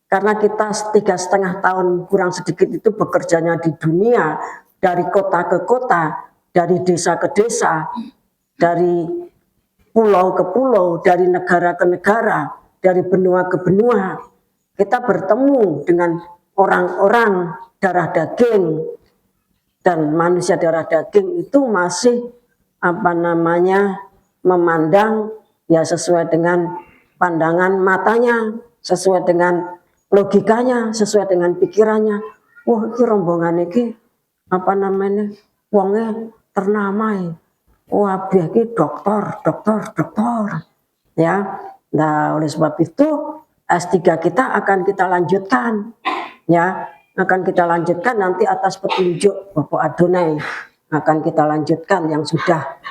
Karena kita 3,5 tahun kurang sedikit itu bekerjanya di dunia, dari kota ke kota, dari desa ke desa, dari pulau ke pulau, dari negara ke negara, dari benua ke benua. Kita bertemu dengan orang-orang darah daging, dan manusia darah daging itu masih memandang, ya, sesuai dengan pandangan matanya, sesuai dengan logikanya, sesuai dengan pikirannya. Wah, ini rombongan ini wonge ternama. Wah, ini doktor, ya. Nah, oleh sebab itu S3 kita akan kita lanjutkan, ya, akan kita lanjutkan nanti atas petunjuk Bopo Adonai, akan kita lanjutkan yang sudah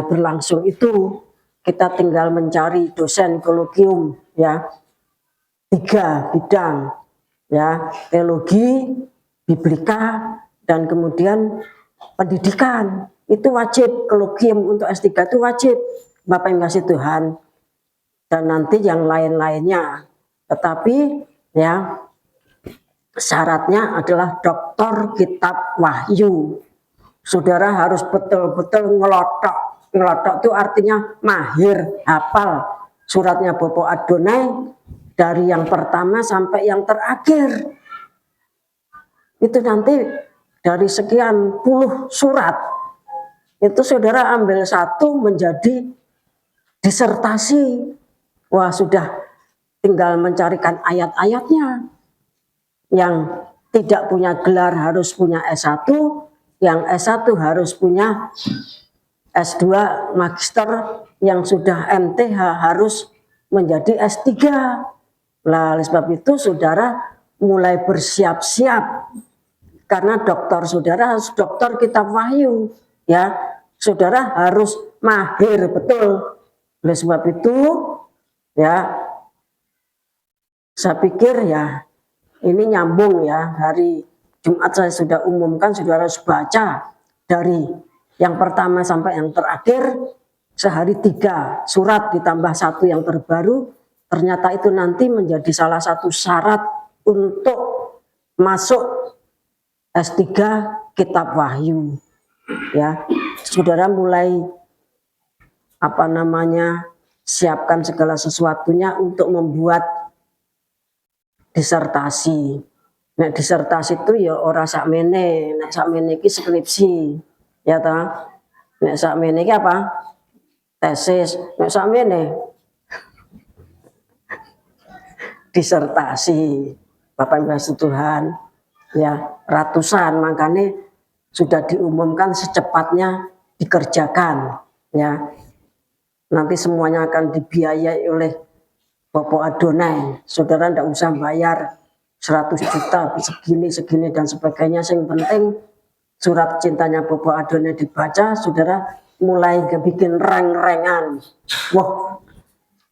berlangsung itu. Kita tinggal mencari dosen kolokium, ya, 3 bidang, ya, teologi, biblika, dan kemudian pendidikan. Itu wajib, kelogium untuk S3 itu wajib, Bapak yang kasih Tuhan. Dan nanti yang lain-lainnya. Tetapi ya syaratnya adalah doktor kitab wahyu. Saudara harus betul-betul ngelotok. Ngelotok itu artinya mahir, hafal suratnya Bopo Adonai dari yang pertama sampai yang terakhir. Itu nanti dari sekian puluh surat, itu saudara ambil satu menjadi disertasi. Wah, sudah tinggal mencarikan ayat-ayatnya. Yang tidak punya gelar harus punya S1, yang S1 harus punya S2 magister, yang sudah MTh harus menjadi S3. Nah, oleh sebab itu saudara mulai bersiap-siap, karena doktor saudara harus doktor kitab wahyu, ya. Saudara harus mahir betul. Oleh sebab itu ya, saya pikir ya ini nyambung ya. Hari Jumat saya sudah umumkan, saudara harus baca dari yang pertama sampai yang terakhir sehari 3 surat ditambah 1 yang terbaru. Ternyata itu nanti menjadi salah satu syarat untuk masuk S3 kitab wahyu. Ya, saudara mulai siapkan segala sesuatunya untuk membuat disertasi. Nek disertasi itu ya ora sakmene, nek sakmene iki skripsi, ya ta. Nek sakmene iki apa? Tesis. Nek sakmene disertasi. Bapak Ibu Tuhan, ya ratusan, makanya sudah diumumkan secepatnya dikerjakan, ya. Nanti semuanya akan dibiayai oleh Bopo Adonai. Saudara tidak usah bayar 100 juta, segini dan sebagainya. Yang penting surat cintanya Bopo Adonai dibaca, saudara mulai bikin reng-rengan. Wah,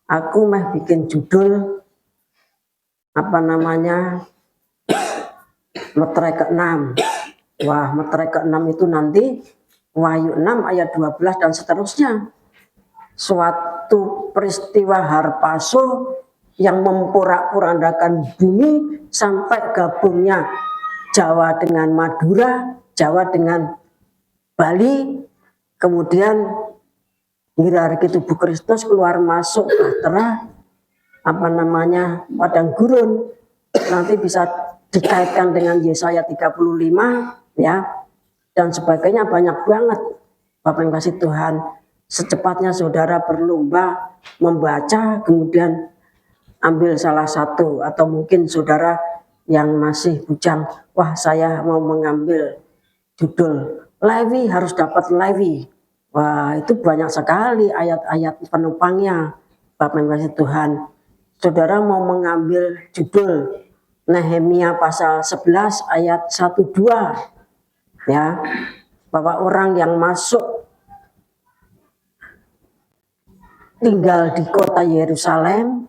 aku mah bikin judul meterai ke-6. Wah, meterai ke-6 itu nanti Wahyu 6 ayat 12 dan seterusnya. Suatu peristiwa harpaso yang memporak-porandakan bumi sampai gabungnya Jawa dengan Madura, Jawa dengan Bali, kemudian hierarki tubuh Kristus keluar masuk bahtera padang gurun. Nanti bisa dikaitkan dengan Yesaya 35 ya, dan sebagainya, banyak banget. Bapak yang kasih Tuhan, secepatnya saudara berlomba membaca, kemudian ambil salah satu, atau mungkin saudara yang masih bujang, wah saya mau mengambil judul Lewi, harus dapat Lewi. Wah, itu banyak sekali ayat-ayat penopangnya. Bapak yang kasih Tuhan, saudara mau mengambil judul Nehemia pasal 11 ayat 1-2 ya, bahwa orang yang masuk tinggal di kota Yerusalem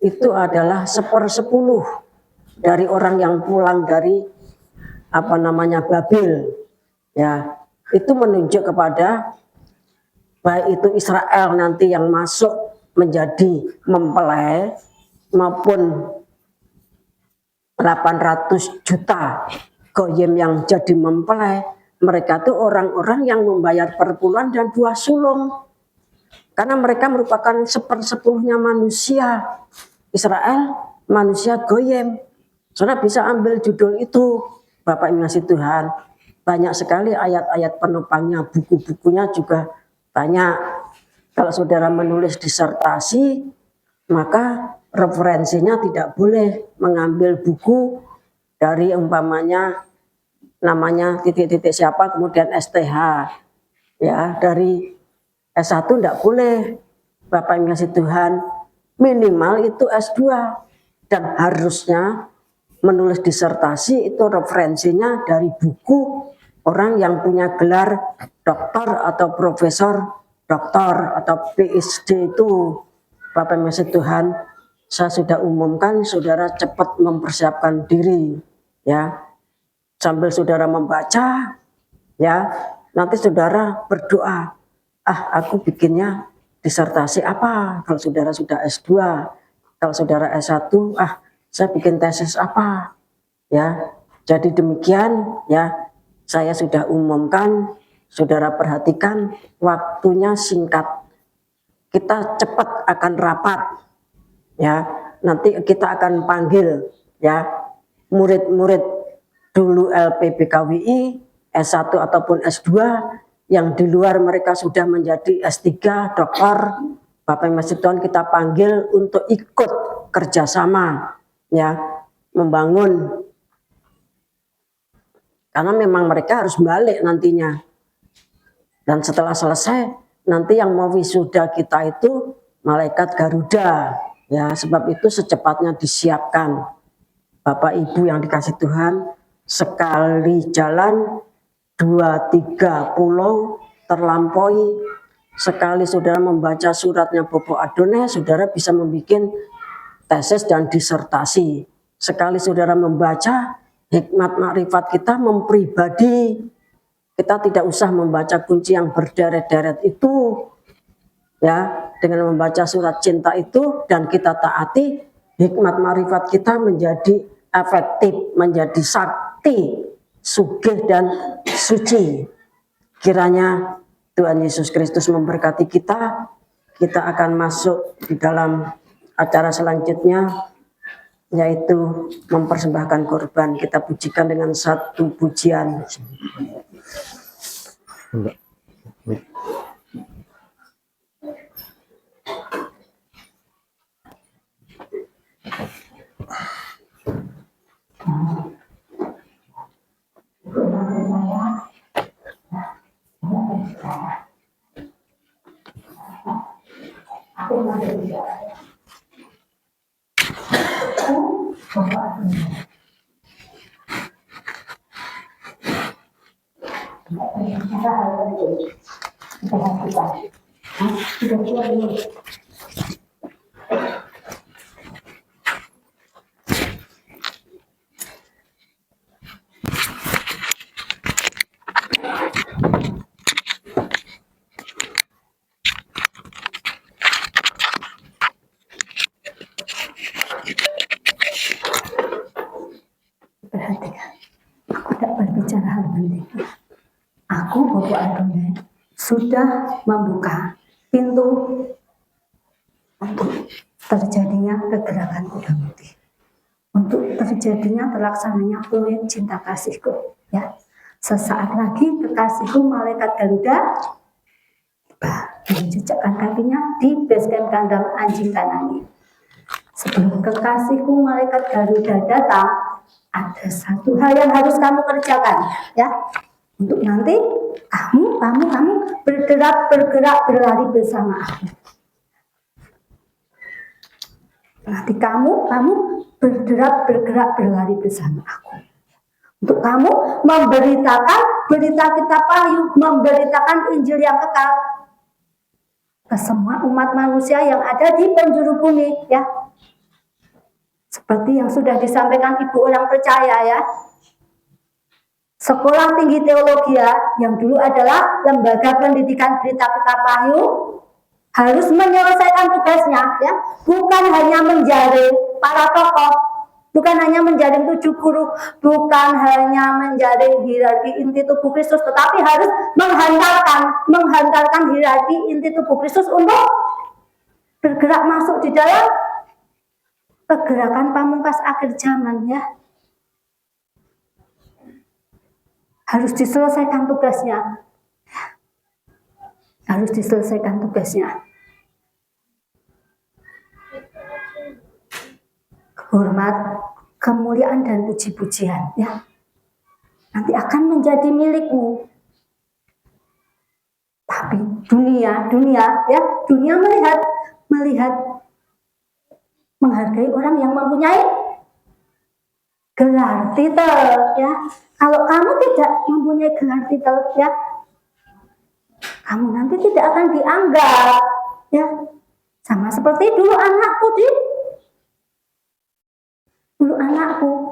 itu adalah 1/10 dari orang yang pulang dari Babel, ya. Itu menunjuk kepada baik itu Israel nanti yang masuk menjadi mempelai maupun 800 juta goyim yang jadi mempelai, mereka itu orang-orang yang membayar perpuluhan dan 2 sulung. Karena mereka merupakan 1/10 manusia Israel, manusia goyim. Saudara bisa ambil judul itu, Bapak yang ngasih Tuhan. Banyak sekali ayat-ayat penopangnya, buku-bukunya juga banyak. Kalau saudara menulis disertasi, maka referensinya tidak boleh mengambil buku dari namanya titik-titik siapa, kemudian STH. Ya, dari S1 tidak boleh. Bapak yang kasih Tuhan, minimal itu S2. Dan harusnya menulis disertasi itu referensinya dari buku orang yang punya gelar doktor atau profesor doktor atau PhD itu. Bapak yang kasih Tuhan, saya sudah umumkan, saudara cepat mempersiapkan diri, ya. sambil saudara membaca, ya, nanti saudara berdoa, aku bikinnya disertasi apa? Kalau saudara sudah S2, kalau saudara S1, saya bikin tesis apa? Ya, jadi demikian, ya, saya sudah umumkan, saudara perhatikan, waktunya singkat. Kita cepat akan rapat, ya. Nanti kita akan panggil, ya, murid-murid dulu LPBKWI, S1 ataupun S2, yang di luar mereka sudah menjadi S3, doktor, Bapak Ibu Tuhan, kita panggil untuk ikut kerjasama, ya, membangun. Karena memang mereka harus balik nantinya. Dan setelah selesai, nanti yang mau wisuda kita itu malaikat Garuda. Ya, sebab itu secepatnya disiapkan. Bapak Ibu yang dikasih Tuhan, sekali jalan 2-3 pulau terlampaui, sekali saudara membaca suratnya Bobo Adone, saudara bisa membuat tesis dan disertasi. Sekali saudara membaca hikmat makrifat kita mempribadi, kita tidak usah membaca kunci yang berderet-deret itu, ya, dengan membaca surat cinta itu dan kita taati, hikmat makrifat kita menjadi efektif, menjadi sakti, sugih dan suci. Kiranya Tuhan Yesus Kristus memberkati kita. Kita akan masuk di dalam acara selanjutnya, yaitu mempersembahkan korban. Kita pujikan dengan satu pujian. Perhatikan, aku tidak berbicara hal penting. Aku, Bobo Adone, sudah membuka pintu untuk terjadinya kegerakan kuda putih, untuk terjadinya terlaksananya proyek cinta kasihku. Ya, sesaat lagi kekasihku malaikat Garuda menjejakkan kakinya di base camp kandang anjing Kanani. Sebelum kekasihku malaikat Garuda datang, ada satu hal yang harus kamu kerjakan, ya. Untuk nanti kamu bergerak berlari bersama aku. Nanti kamu bergerak berlari bersama aku. Untuk kamu memberitakan berita kitab Wahyu, memberitakan Injil yang kekal ke semua umat manusia yang ada di penjuru bumi, ya. Seperti yang sudah disampaikan Ibu orang percaya, ya. Sekolah Tinggi Teologi yang dulu adalah lembaga pendidikan berita kitab Wahyu harus menyelesaikan tugasnya, ya. Bukan hanya menjaring para tokoh, bukan hanya menjaring 7 guru, bukan hanya menjaring hierarki inti tubuh Kristus, tetapi harus menghantarkan hierarki inti tubuh Kristus untuk bergerak masuk di dalam pergerakan pamungkas akhir zaman, ya. Harus diselesaikan tugasnya. Harus diselesaikan tugasnya. Hormat, kemuliaan dan puji-pujian, ya, nanti akan menjadi milikmu. Tapi dunia, ya, dunia melihat menghargai orang yang mempunyai gelar titel, ya. Kalau kamu tidak mempunyai gelar titel, ya, kamu nanti tidak akan dianggap, ya. Sama seperti dulu anakku,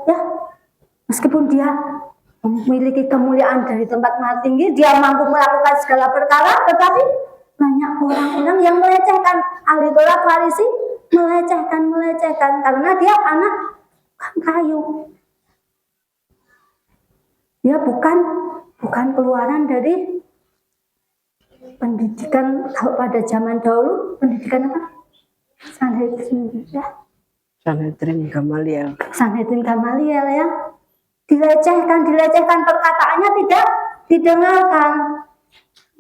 ya, meskipun dia memiliki kemuliaan dari tempat maha tinggi, dia mampu melakukan segala perkara, tetapi banyak orang-orang yang melecehkan. Ahli Taurat Farisi melecehkan karena dia anak kayu. Dia bukan keluaran dari pendidikan. Kalau pada zaman dahulu pendidikan apa? Sanhedrin ya. Sanhedrin Gamaliel. Sanhedrin Gamaliel ya. Dilecehkan, perkataannya tidak didengarkan.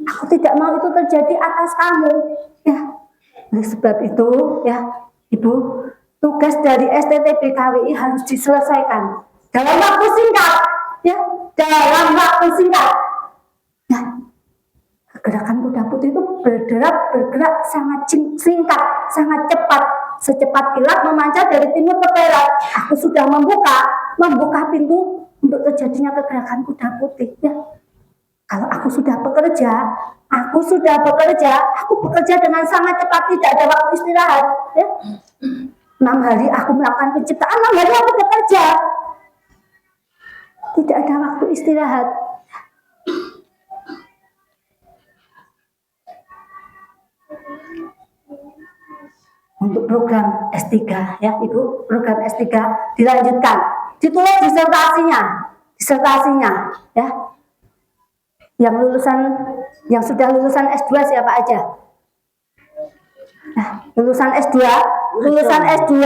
Aku tidak mau itu terjadi atas kamu. Ya. Oleh sebab itu, ya, Ibu, tugas dari STT BKWI harus diselesaikan dalam waktu singkat, ya, dalam waktu singkat. Ya. Gerakan Kuda Putih itu bergerak sangat singkat, sangat cepat, secepat kilat memancar dari timur ke barat. Aku sudah membuka pintu untuk terjadinya kegerakan Kuda Putih. Ya. Kalau aku sudah bekerja, aku bekerja dengan sangat cepat, tidak ada waktu istirahat. Ya. 6 hari aku melakukan penciptaan, 6 hari aku bekerja. Tidak ada waktu istirahat. Untuk program S3 ya Ibu, program S3 dilanjutkan, ditulis disertasinya ya. Yang sudah lulusan S2 siapa aja? Nah, lulusan S2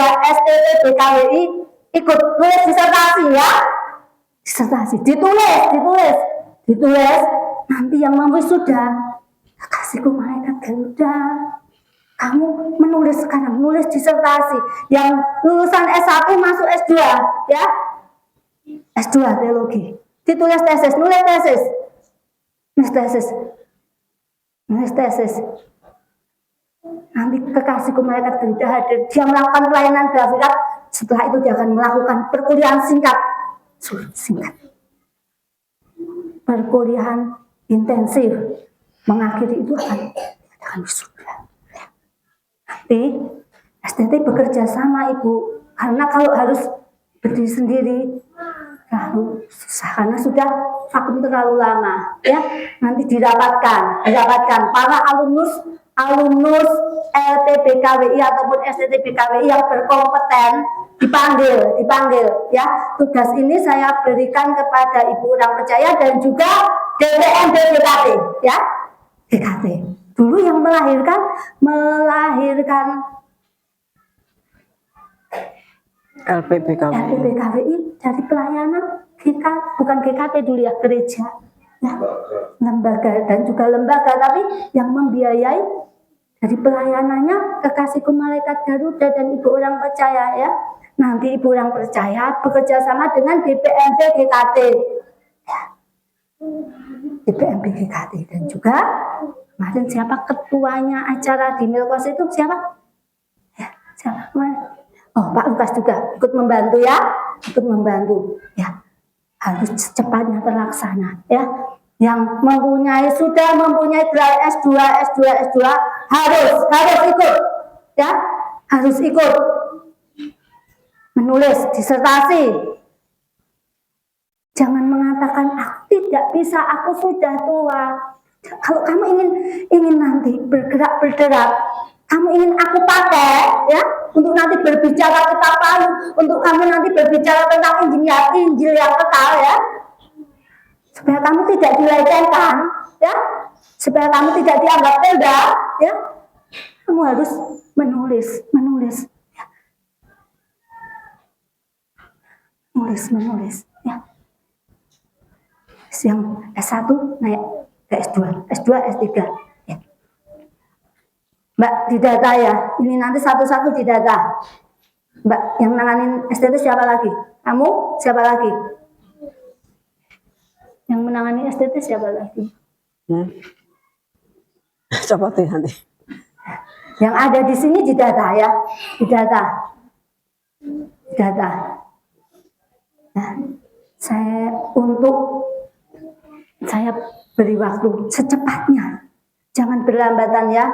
STT BKWI ikut tulis disertasi ya. Disertasi ditulis nanti yang wisuda kasihku malaikat Garuda. Kamu menulis sekarang, nulis disertasi. Yang lulusan S1 masuk S2 ya. S2 teologi. Ditulis tesis, nulis tesis. Nanti kekasihku malaikat Garuda hadir. Dia melakukan pelayanan grafikat. Setelah itu dia akan melakukan perkuliahan singkat. Perkuliahan intensif. Mengakhiri itu akan wisuda. Nanti STT bekerja sama Ibu. Karena kalau harus berdiri sendiri terlalu susah, karena sudah vakum terlalu lama ya. Nanti dirapatkan para alumnus LPBKWI ataupun STT BKWI yang berkompeten dipanggil ya. Tugas ini saya berikan kepada Ibu orang percaya dan juga DPMB GKT ya. GKT dulu yang melahirkan LPBKWI dari pelayanan bukan GKT dulu ya, gereja ya, lembaga dan juga lembaga, tapi yang membiayai dari pelayanannya kekasihku malaikat Garuda dan Ibu orang percaya ya. Nanti Ibu orang percaya bekerja sama dengan DPMB GKT ya. DPMB GKT dan juga kemarin siapa ketuanya acara di Milkos itu siapa? Ya, siapa? Oh, Pak Lukas juga ikut membantu ya, harus secepatnya terlaksana ya. Yang sudah mempunyai gelar S2 harus ikut menulis disertasi. Jangan mengatakan aku tidak bisa, aku sudah tua. Kalau kamu ingin nanti bergerak, kamu ingin aku pakai ya untuk nanti berbicara kitab baru, untuk kamu nanti berbicara tentang Injil yang kekal ya, supaya kamu tidak dilecehkan ya, supaya kamu tidak dianggap rendah ya, kamu harus menulis ya. Menulis ya. Yang S1 naik ke S2 S3 ya. Mbak didata ya, ini nanti satu-satu didata. Mbak yang nanganin STT siapa lagi? Kamu siapa lagi? Yang menangani STT siapa lagi? Coba tuh nanti. Yang ada di sini didata ya, didata. Nah, saya beri waktu secepatnya, jangan berlambatan ya.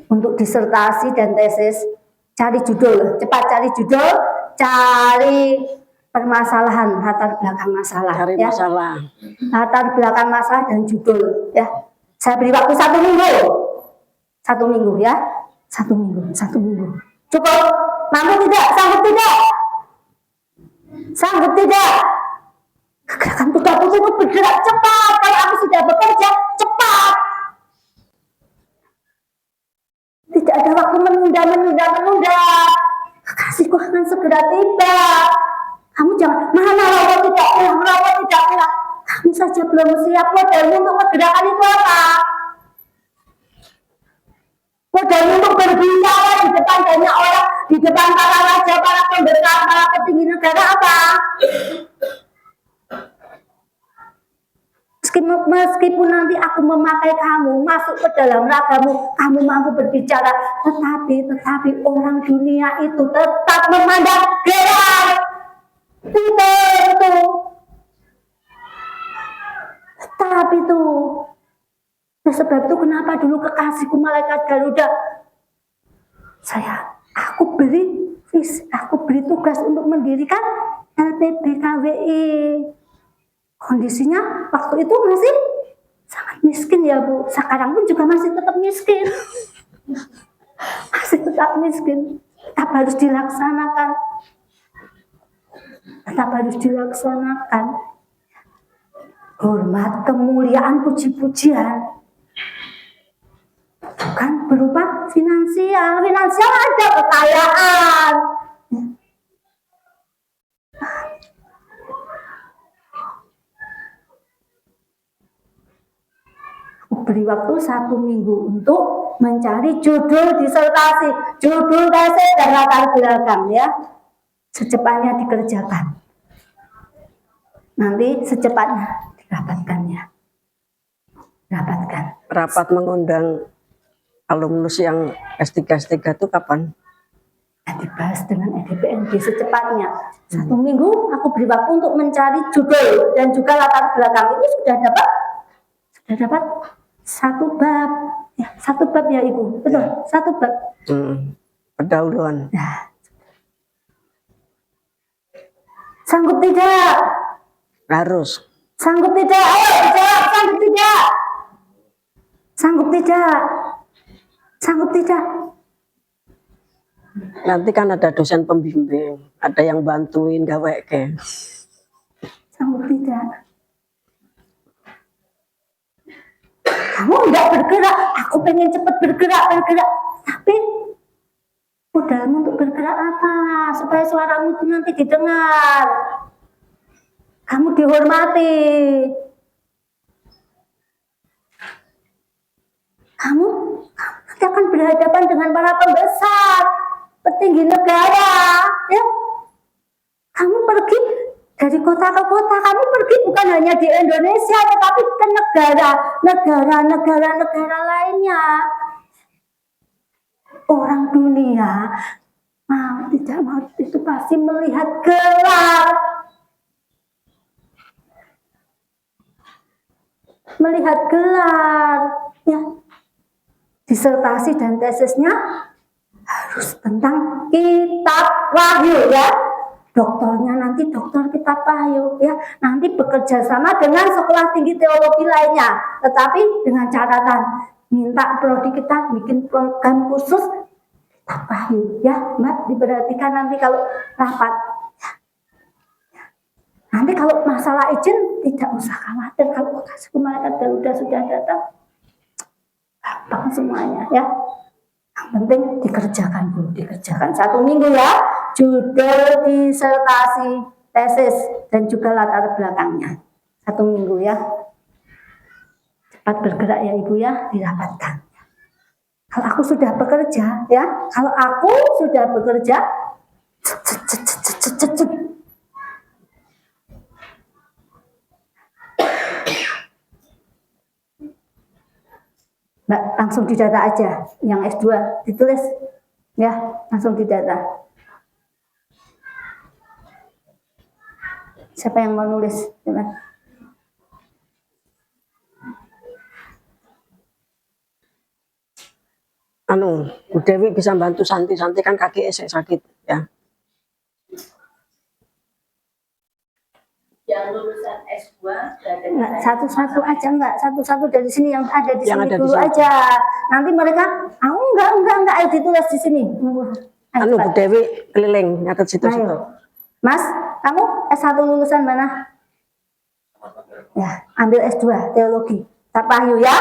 Untuk disertasi dan tesis, cepat cari judul, cari permasalahan, latar belakang masalah. Cari ya. masalah. Latar belakang masalah dan judul. Ya, saya beri waktu 1 minggu. 1 minggu ya, 1 minggu, 1 minggu. Cukup? Mampu tidak? Sanggup tidak? Sanggup tidak? Gerakan kuda putih itu bergerak cepat. Kalau aku sudah bekerja, cepat. Tidak ada waktu menunda. Kasihku akan segera tiba. Kamu jangan merawat tidak pulang. Kamu saja belum siap. Modalmu untuk pergerakan itu apa? Modalmu untuk berbicara di depan banyak orang, di depan para raja, para pembesar, para petinggi negara apa? Meskipun nanti aku memakai kamu masuk ke dalam ragamu, kamu mampu berbicara, tetapi orang dunia itu tetap memandang gerak. Itu. Tetap itu. Nah, sebab itu kenapa dulu kekasihku malaikat Garuda, aku beri tugas untuk mendirikan LPBKWI. Kondisinya waktu itu masih sangat miskin ya Bu. Sekarang pun juga masih tetap miskin. Masih tetap miskin. Tetap harus dilaksanakan. Hormat, kemuliaan, puji-pujian. Bukan berupa finansial. Finansial ada kekayaan. Beri waktu 1 minggu untuk mencari judul disertasi, judul tesis dan latar belakang ya. Secepatnya dikerjakan. Nanti secepatnya didapatkannya. Rapat mengundang alumnus yang S3 itu kapan? Dibahas dengan EDPND secepatnya. 1 minggu aku beri waktu untuk mencari judul dan juga latar belakang. Itu sudah dapat 1 bab. Ya, 1 bab ya Ibu. Betul, 1 bab. Pendahuluan. Nah. Sanggup tidak? Harus. Sanggup tidak? Ayo jawab, sanggup tidak? Sanggup tidak? Nanti kan ada dosen pembimbing, ada yang bantuin gawe ke. Sanggup tidak? Kamu enggak bergerak, aku pengen cepat bergerak. Tapi modalmu untuk bergerak apa? Supaya suaramu itu nanti didengar. Kamu dihormati. Kamu nanti akan berhadapan dengan para pembesar, petinggi negara. Ya. Kamu pergi dari kota ke kota, kamu pergi bukan hanya di Indonesia, tetapi ke negara lainnya. Orang dunia mau tidak mau itu pasti melihat gelar. Ya. Disertasi dan tesisnya harus tentang kitab Wahyu ya. Doktornya nanti dokter kitab Wahyu ya. Nanti bekerja sama dengan sekolah tinggi teologi lainnya. Tetapi dengan catatan minta prodi kita bikin program khusus kitab Wahyu ya, Mbak. Diperhatikan nanti kalau rapat. Nanti kalau masalah izin tidak usah khawatir, kalau kasih malaikat Garuda sudah datang, gampang semuanya ya. Yang penting dikerjakan dulu, 1 minggu ya. Judul disertasi, tesis dan juga latar belakangnya. 1 minggu ya. Cepat bergerak ya Ibu ya, dirapatkan. Kalau aku sudah bekerja ya, Mbak, langsung didata aja. Yang S2 ditulis ya, langsung didata. Siapa yang mau nulis? Coba. Bu Dewi bisa bantu Santi kan kaki sakit ya. Enggak, satu-satu aja, enggak satu-satu dari sini yang ada di Yang sini ada di dulu sini. aja. Nanti mereka, enggak, ayo ditulis di sini. Ayo, Anu Bu cepat. Dewi keliling nyatet situ-situ. Ayo. Mas, kamu S1 lulusan mana? Ya, ambil S2 teologi. Kitab Wahyu ya.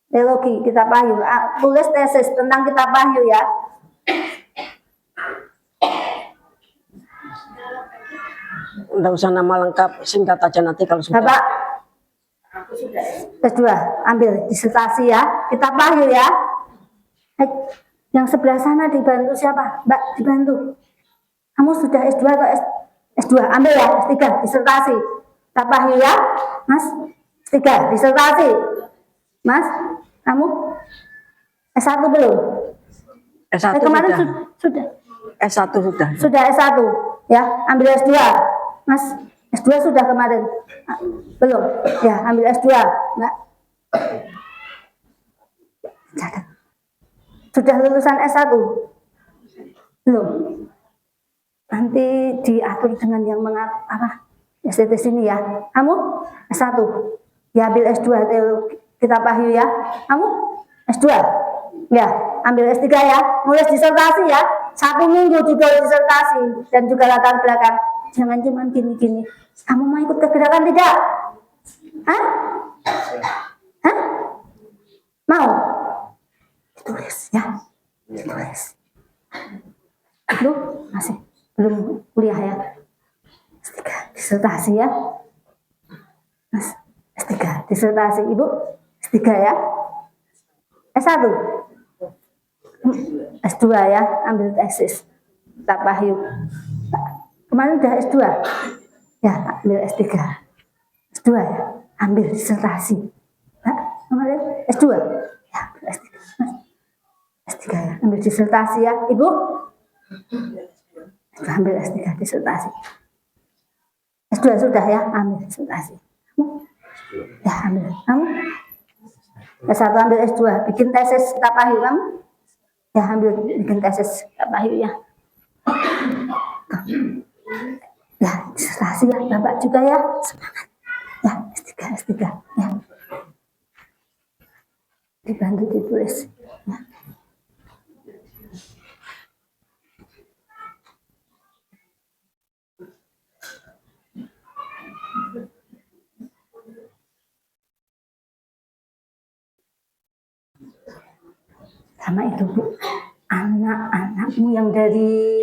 Teologi Kitab Wahyu. Tulis tesis tentang Kitab Wahyu ya. Enggak usah nama lengkap, singkat aja nanti kalau sudah. Bapak S2 ambil disertasi ya. Kitab Wahyu ya. Yang sebelah sana dibantu siapa? Mbak, dibantu. Kamu sudah S2 atau S2? Ambil ya, S3 disertasi. Kitab Wahyu ya. Mas, S3 disertasi. Mas, kamu S1 belum? S1 Kemarin sudah. sudah. S1 sudah. Sudah S1 ya, ambil S2. Mas, S2 sudah kemarin. Belum? Ya, ambil S2. Enggak. Catat. Sudah lulusan S1? Belum. Nanti diatur dengan yang STT sini ya. Kamu S1. Ya, ambil S2 teologi Kitab Wahyu ya. Kamu S2. Ya, ambil S3 ya. Nulis disertasi ya. 1 minggu judul disertasi dan juga latar belakang. Jangan cuma gini-gini. Kamu mau ikut ke gerakan tidak? Hah? Hah? Mau? Tulis ya. Tulis. Lu masih belum kuliah ya? S3 disertasi ya. Mas, S3 disertasi. Ibu S3 ya. S1. S2 ya, ambil tesis Kitab Wahyu. Kemarin udah S2 ya, ambil S3. S2 ya, ambil disertasi. Kemarin S2 ya, ambil S3. S3 ya, ambil disertasi ya. Ibu ambil S3 disertasi. S2 sudah ya, ambil disertasi. Ya, ambil. Kamu S1 ambil S2, bikin tesis Kitab Wahyu kamu. Ya, ambil bikin tesis Kitab Wahyu ya. Ya, disertasi ya, Bapak juga ya. Semangat. Ya, S3 ya. Dibantu ditulis. Ya. Sama itu Bu, anak-anakmu yang dari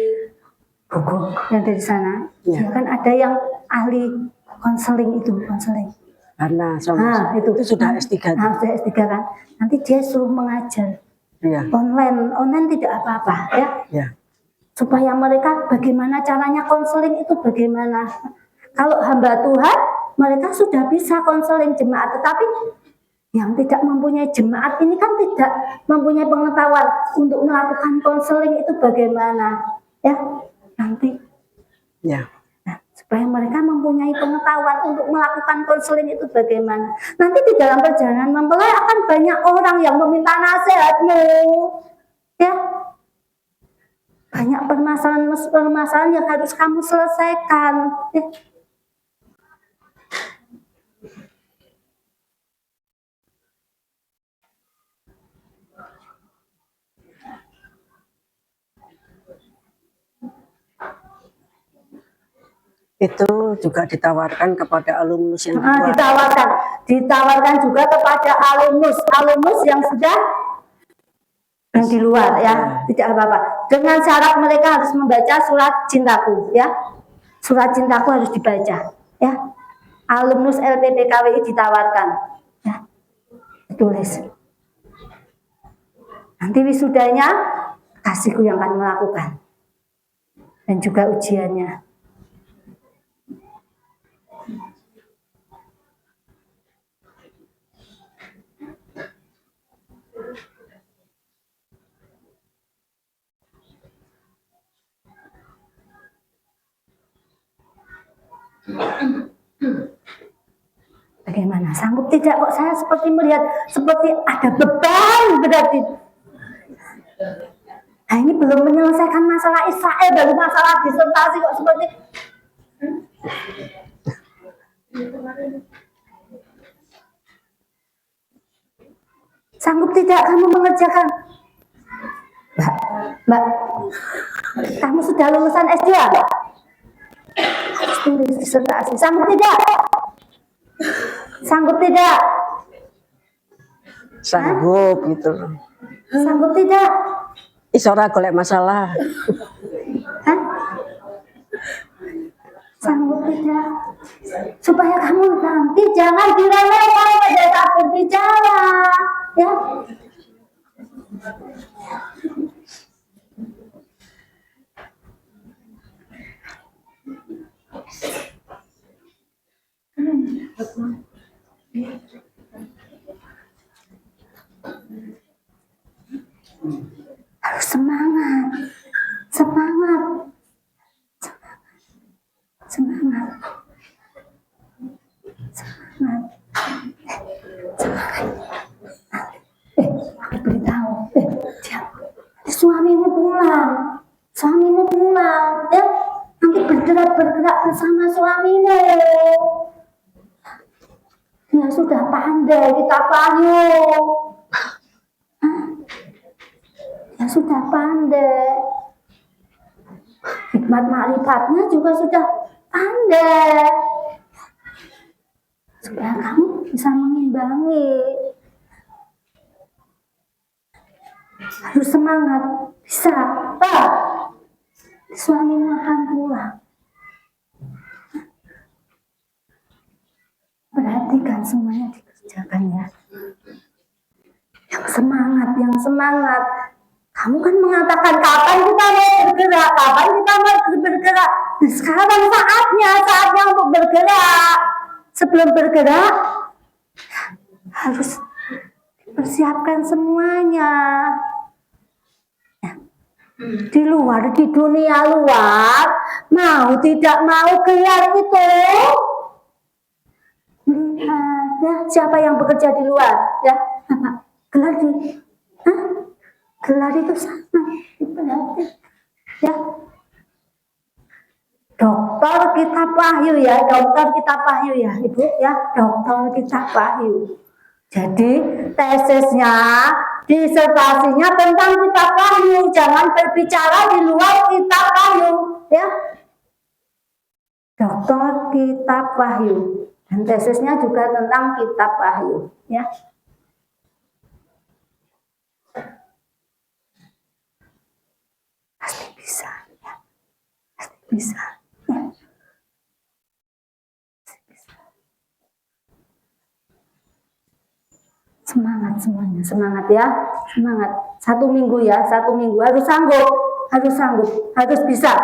Bogor, yang dari sana, ya kan ada yang ahli konseling itu, konseling. Karena itu sudah S3. Sudah S3 kan. Nanti dia suruh mengajar. Iya. Online tidak apa-apa ya. Ya. Supaya mereka bagaimana caranya konseling itu bagaimana. Kalau hamba Tuhan, mereka sudah bisa konseling jemaat, tetapi yang tidak mempunyai jemaat ini kan tidak mempunyai pengetahuan untuk melakukan konseling itu bagaimana ya nanti Ya. nah, supaya mereka mempunyai pengetahuan untuk melakukan konseling itu bagaimana nanti di dalam perjalanan mempelai akan banyak orang yang meminta nasihatmu ya banyak permasalahan yang harus kamu selesaikan ya. Itu juga ditawarkan kepada alumnus yang di luar. Ditawarkan juga kepada alumnus yang sudah yang di luar ya, tidak apa-apa. Dengan syarat mereka harus membaca surat cintaku ya. Surat cintaku harus dibaca ya. Alumnus LPPKWI ditawarkan ya. Tulis. Nanti wisudanya kasihku yang akan melakukan. Dan juga ujiannya. Bagaimana? Sanggup tidak kok saya seperti melihat seperti ada beban berarti. Nah ini belum menyelesaikan masalah Israel, baru masalah disertasi kok seperti Sanggup tidak kamu mengerjakan? Mbak, kamu sudah lulusan S2? Harus tulis disertasi. Sanggup tidak? Sanggup tidak? Sanggup gitu. Sanggup tidak? Isora golek masalah. Hah? Sanggup tidak? Supaya kamu nanti jangan diremehkan pada saat berbicara, ya. Harus semangat, semangat, semangat, semangat, semangat. Aku beritahu, diam. Suamimu pulang, ya. Nanti bergerak bersama suamimu. Dia sudah pandai kita payung. Dia sudah pandai. Hikmat ma'rifatnya juga sudah pandai. Supaya kamu bisa mengimbangi. Harus semangat, bisa. Suamimu akan pulang. Perhatikan semuanya dikerjakan ya. Yang semangat. Kamu kan mengatakan kapan kita mau bergerak, kapan kita mau bergerak. Nah, sekarang saatnya untuk bergerak. Sebelum bergerak harus dipersiapkan semuanya. Di luar, di dunia luar, mau tidak mau gelar itu. Lihat ya, siapa yang bekerja di luar ya, apa gelar gelar itu sama diperhatikan ya. Dokter Kitab Wahyu ya, Ibu ya, Dokter Kitab Wahyu. Jadi tesisnya, disertasinya tentang Kitab Wahyu, jangan berbicara di luar Kitab Wahyu ya. Dokter Kitab Wahyu. Dan tesisnya juga tentang Kitab Wahyu, ya. Pasti bisa, ya. Pasti bisa, ya. Pasti bisa. Semangat semuanya, semangat ya, semangat. 1 minggu ya, 1 minggu harus sanggup, harus bisa.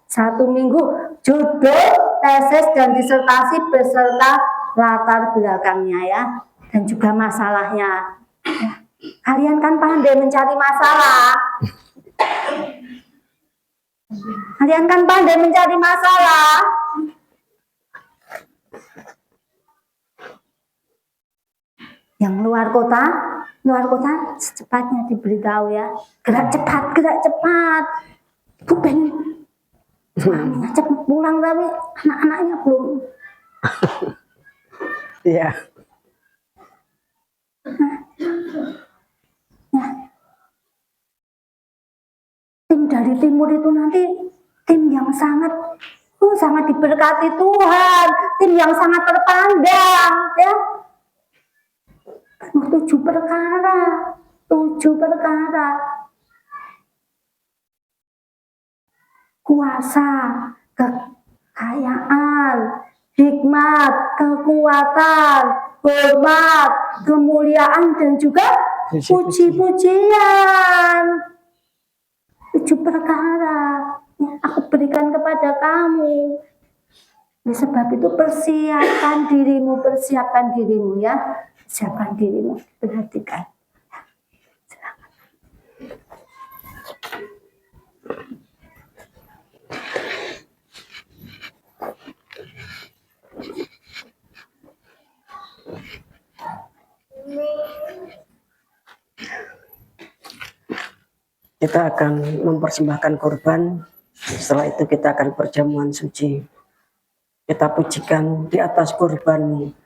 1 minggu judul, tesis dan disertasi beserta latar belakangnya ya, dan juga masalahnya. Ya. Kalian kan pandai mencari masalah. Yang luar kota secepatnya diberitahu ya. Gerak cepat. Ibu pengen suaminya cepat pulang tapi anak-anaknya belum. Iya. Ya. Tim dari timur itu nanti tim yang sangat diberkati Tuhan, tim yang sangat terpandang ya. 7 perkara. Kuasa, kekayaan, hikmat, kekuatan, hormat, kemuliaan, dan juga puji-pujian. 7 perkara yang aku berikan kepada kamu. Oleh sebab itu persiapkan dirimu ya. Persiapkan dirimu, perhatikan. Silakan. Kita akan mempersembahkan korban. Setelah itu kita akan perjamuan suci. Kita pujikan di atas kurban-Mu.